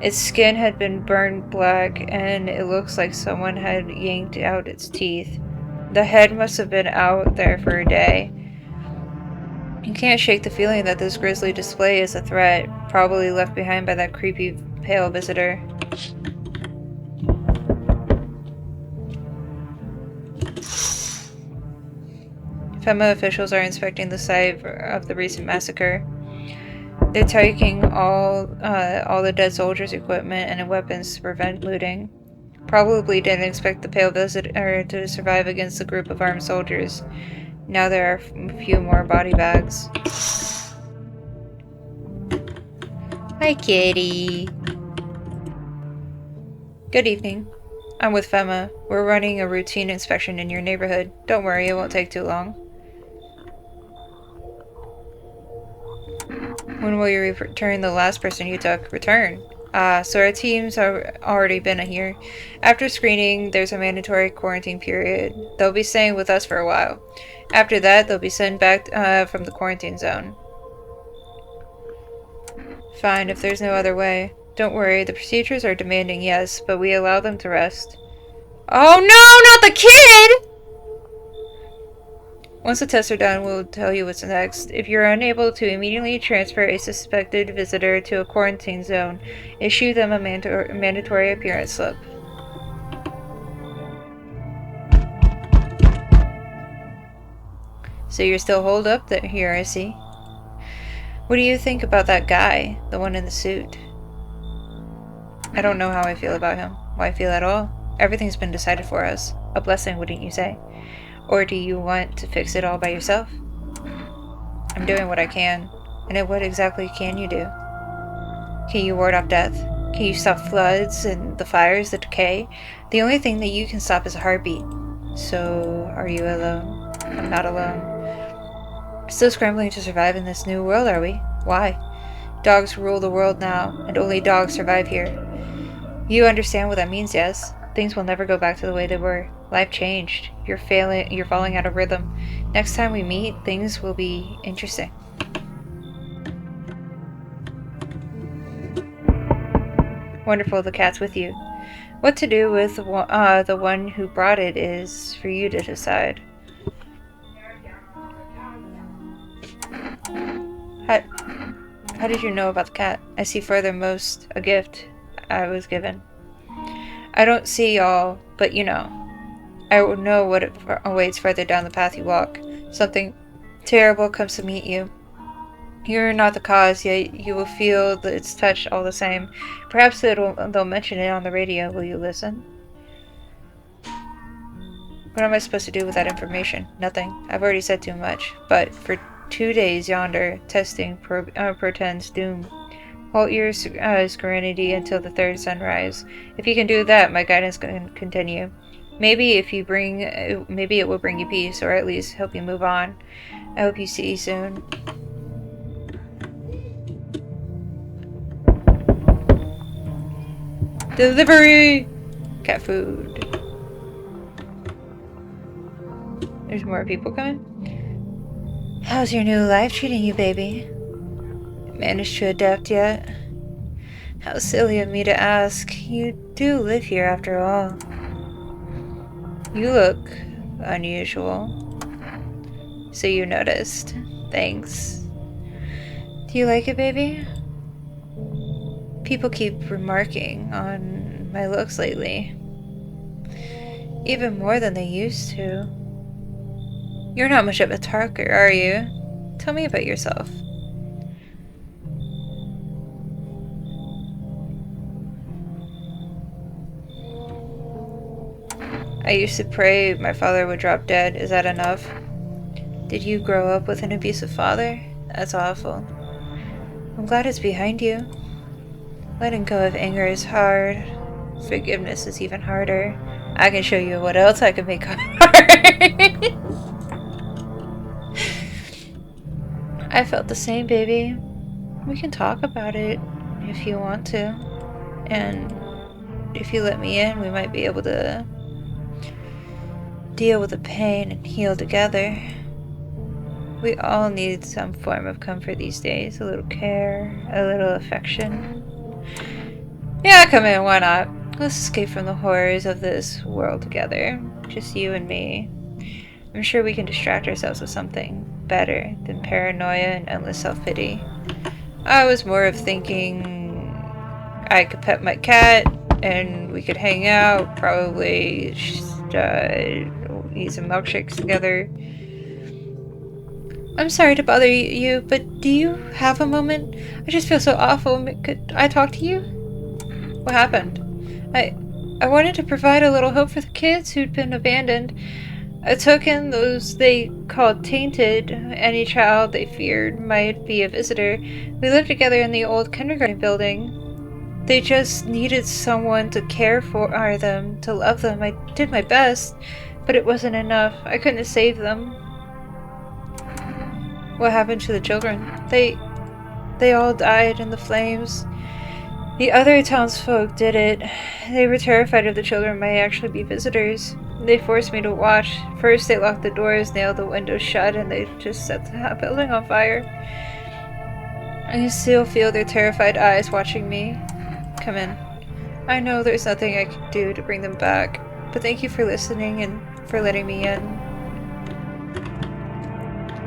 Its skin had been burned black, and it looks like someone had yanked out its teeth. The head must have been out there for a day. You can't shake the feeling that this grisly display is a threat, probably left behind by that creepy, pale visitor. FEMA officials are inspecting the site of the recent massacre. They're taking all the dead soldiers' equipment and weapons to prevent looting. Probably didn't expect the pale visitor to survive against a group of armed soldiers. Now there are a few more body bags. Hi, kitty. Good evening. I'm with FEMA. We're running a routine inspection in your neighborhood. Don't worry, it won't take too long. When will you return the last person you took? Return. So our teams have already been here. After screening, there's a mandatory quarantine period. They'll be staying with us for a while. After that, they'll be sent back from the quarantine zone. Fine, if there's no other way. Don't worry, the procedures are demanding, yes, but we allow them to rest. Oh no, not the kid! Once the tests are done, we'll tell you what's next. If you're unable to immediately transfer a suspected visitor to a quarantine zone, issue them a mandatory appearance slip. So you're still holed up here, I see. What do you think about that guy, the one in the suit? I don't know how I feel about him. Why I feel at all? Everything's been decided for us. A blessing, wouldn't you say? Or do you want to fix it all by yourself? I'm doing what I can. And what exactly can you do? Can you ward off death? Can you stop floods and the fires, the decay? The only thing that you can stop is a heartbeat. So, are you alone? I'm not alone. Still scrambling to survive in this new world, are we? Why? Dogs rule the world now, and only dogs survive here. You understand what that means, yes? Things will never go back to the way they were. Life changed. You're falling out of rhythm. Next time we meet, things will be interesting. Wonderful, the cat's with you. What to do with the one who brought it is for you to decide. How did you know about the cat? I see furthermost a gift I was given. I don't see all, but you know. I will know what awaits further down the path you walk. Something terrible comes to meet you. You're not the cause, yet you will feel its touch all the same. Perhaps they'll mention it on the radio. Will you listen? What am I supposed to do with that information? Nothing. I've already said too much. But for 2 days yonder, testing portends doom. Hold your serenity until the third sunrise. If you can do that, my guidance can continue. Maybe maybe it will bring you peace, or at least help you move on. I hope you see soon. Delivery! Cat food. There's more people coming. How's your new life treating you, baby? Managed to adapt yet? How silly of me to ask. You do live here after all. You look unusual. So you noticed. Thanks. Do you like it, baby? People keep remarking on my looks lately. Even more than they used to. You're not much of a talker, are you? Tell me about yourself. I used to pray my father would drop dead. Is that enough? Did you grow up with an abusive father? That's awful. I'm glad it's behind you. Letting go of anger is hard. Forgiveness is even harder. I can show you what else I can make hard. I felt the same, baby. We can talk about it if you want to. And if you let me in, we might be able to deal with the pain and heal together. We all need some form of comfort these days. A little care, a little affection. Yeah, come in, why not? Let's escape from the horrors of this world together. Just you and me. I'm sure we can distract ourselves with something better than paranoia and endless self-pity. I was more of thinking I could pet my cat and we could hang out, probably eat some milkshakes together. I'm sorry to bother you, but do you have a moment? I just feel so awful. Could I talk to you? What happened? I wanted to provide a little hope for the kids who'd been abandoned. I took in those they called tainted. Any child they feared might be a visitor. We lived together in the old kindergarten building. They just needed someone to care for them, to love them. I did my best, but it wasn't enough. I couldn't save them. What happened to the children? They all died in the flames. The other townsfolk did it. They were terrified of the children might actually be visitors. They forced me to watch. First they locked the doors, nailed the windows shut, and they just set the building on fire. I can still feel their terrified eyes watching me. Come in. I know there's nothing I can do to bring them back, but thank you for listening and for letting me in.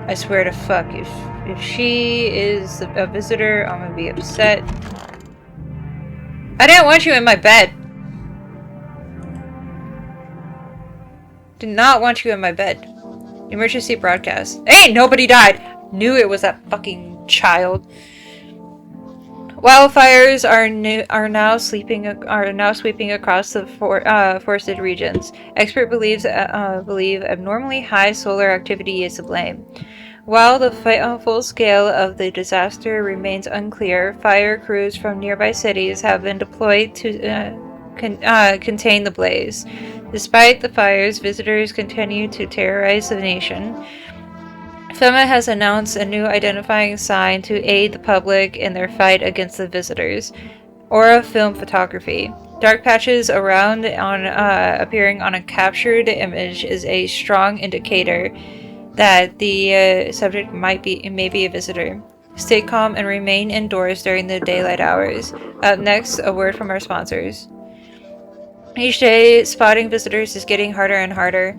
I swear to fuck, if she is a visitor, I'm gonna be upset. I didn't want you in my bed. Did not want you in my bed. Emergency broadcast. Hey, nobody died. Knew it was that fucking child. Wildfires are now sweeping across the forested regions. Experts believe abnormally high solar activity is to blame. While the full scale of the disaster remains unclear, fire crews from nearby cities have been deployed to contain the blaze. Despite the fires, visitors continue to terrorize the nation. FEMA has announced a new identifying sign to aid the public in their fight against the visitors. Aura film photography. Dark patches appearing on a captured image is a strong indicator that the subject may be a visitor. Stay calm and remain indoors during the daylight hours. Up next, a word from our sponsors. Each day, spotting visitors is getting harder and harder.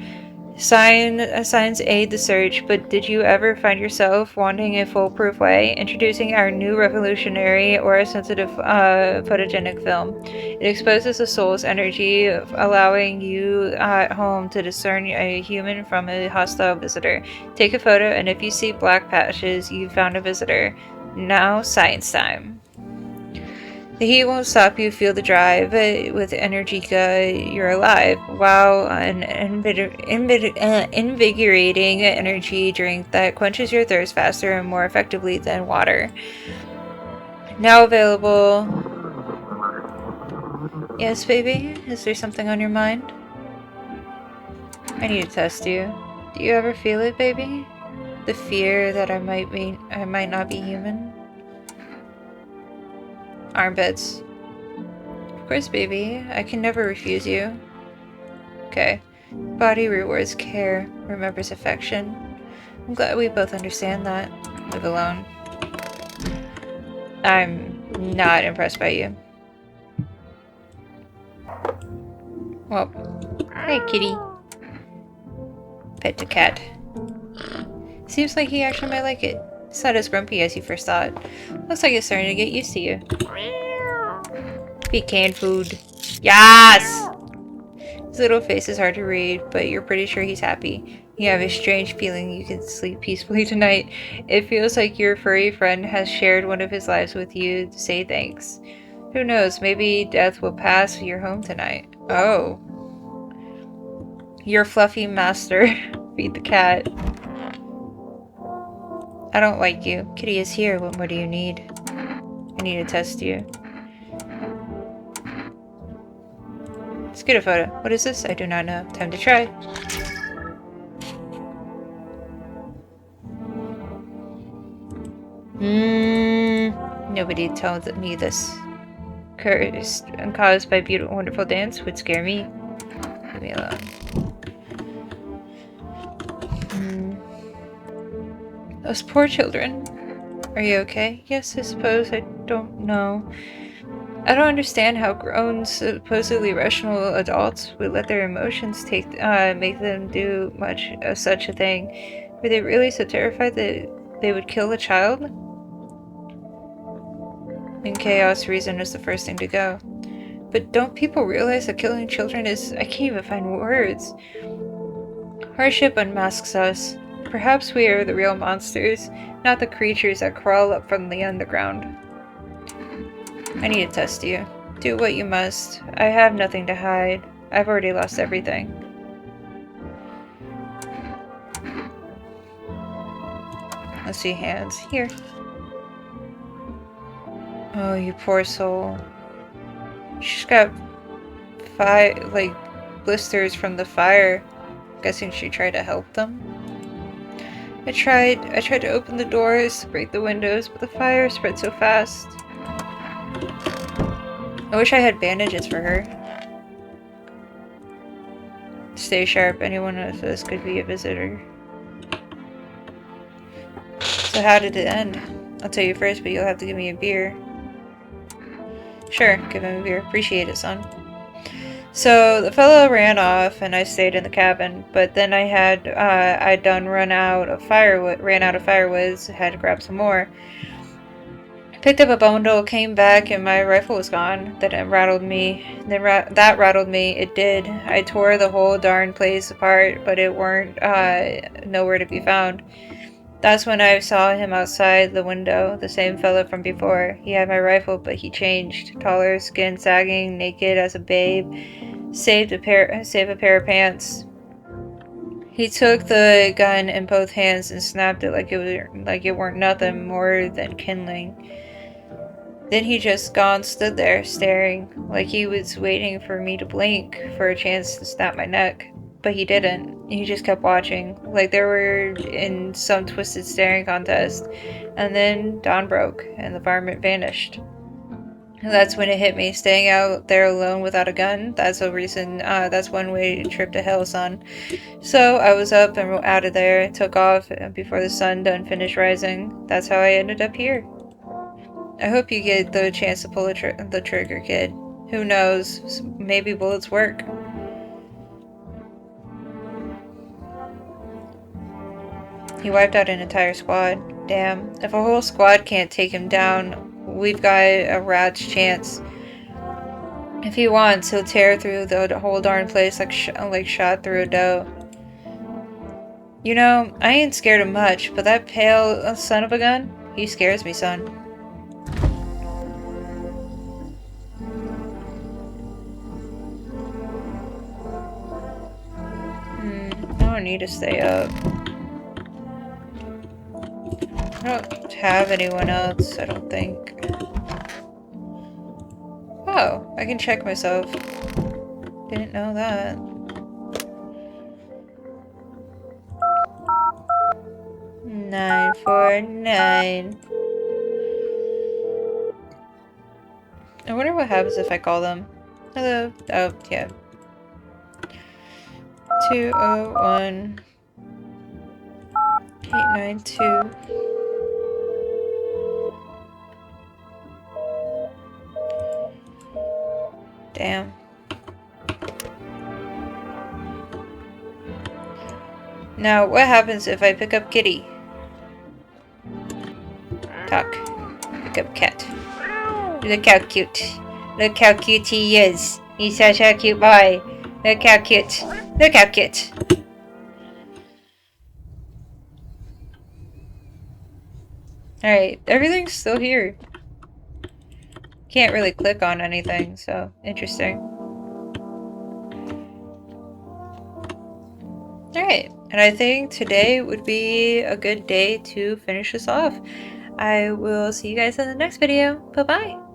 Signs aid the search, but did you ever find yourself wanting a foolproof way? Introducing our new revolutionary aura sensitive photogenic film. It exposes the soul's energy, allowing you at home to discern a human from a hostile visitor. Take a photo, and if you see black patches, you found a visitor. Now, science time. The heat won't stop you. Feel the drive with Energica. You're alive. Wow, an invigorating energy drink that quenches your thirst faster and more effectively than water. Now available. Yes, baby? Is there something on your mind? I need to test you. Do you ever feel it, baby? The fear that I might not be human? Armpits. Of course, baby. I can never refuse you. Okay. Body rewards care, remembers affection. I'm glad we both understand that. Live alone. I'm not impressed by you. Well, hey, kitty. Pet the cat. Seems like he actually might like it. It's not as grumpy as you first thought. Looks like it's starting to get used to you. Be canned food. Yes! His little face is hard to read, but you're pretty sure he's happy. You have a strange feeling you can sleep peacefully tonight. It feels like your furry friend has shared one of his lives with you to say thanks. Who knows, maybe death will pass your home tonight. Oh. Your fluffy master. Feed the cat. I don't like you. Kitty is here. What more do you need? I need to test you. Let's get a photo. What is this? I do not know. Time to try. Nobody told me this. Cursed and caused by beautiful, wonderful dance would scare me. Leave me alone. Those poor children. Are you okay? Yes, I suppose. I don't know. I don't understand how grown, supposedly rational adults would let their emotions make them do such a thing. Were they really so terrified that they would kill a child? In chaos, reason is the first thing to go. But don't people realize that killing children is... I can't even find words. Hardship unmasks us. Perhaps we are the real monsters, not the creatures that crawl up from the underground. I need to test you. Do what you must. I have nothing to hide. I've already lost everything. Let's see hands. Here. Oh, you poor soul. She's got blisters from the fire. Guessing she tried to help them. I tried to open the doors, break the windows, but the fire spread so fast. I wish I had bandages for her. Stay sharp. Anyone of us could be a visitor. So how did it end? I'll tell you first, but you'll have to give me a beer. Sure, give him a beer. Appreciate it, son. So the fellow ran off, and I stayed in the cabin. But then I'd ran out of firewood, had to grab some more. Picked up a bundle, came back, and my rifle was gone. That rattled me. That rattled me. It did. I tore the whole darn place apart, but it weren't nowhere to be found. That's when I saw him outside the window, the same fella from before. He had my rifle, but he changed. Taller, skin sagging, naked as a babe. Save a pair of pants. He took the gun in both hands and snapped it like it weren't nothing more than kindling. Then he just stood there, staring, like he was waiting for me to blink for a chance to snap my neck. But he didn't. He just kept watching, like they were in some twisted staring contest. And then dawn broke, and the varmint vanished. And that's when it hit me. Staying out there alone without a gun, that's one way to trip to hell, son. So I was up and out of there, took off before the sun done finished rising. That's how I ended up here. I hope you get the chance to pull the trigger, kid. Who knows? Maybe bullets work. He wiped out an entire squad. Damn. If a whole squad can't take him down, we've got a rat's chance. If he wants, he'll tear through the whole darn place like shot through a dough. You know, I ain't scared of much, but that pale son of a gun, he scares me, son. I don't need to stay up. I don't have anyone else, I don't think. Oh, I can check myself. Didn't know that. Nine, 4, 9. I wonder what happens if I call them. Hello. Oh, yeah. 201 892. Damn. Now, what happens if I pick up Kitty? Talk. Pick up cat. Look how cute. Look how cute he is. He's such a cute boy. Look how cute. Look how cute. Alright, everything's still here. Can't really click on anything, so interesting. Alright, and I think today would be a good day to finish this off. I will see you guys in the next video. Bye-bye!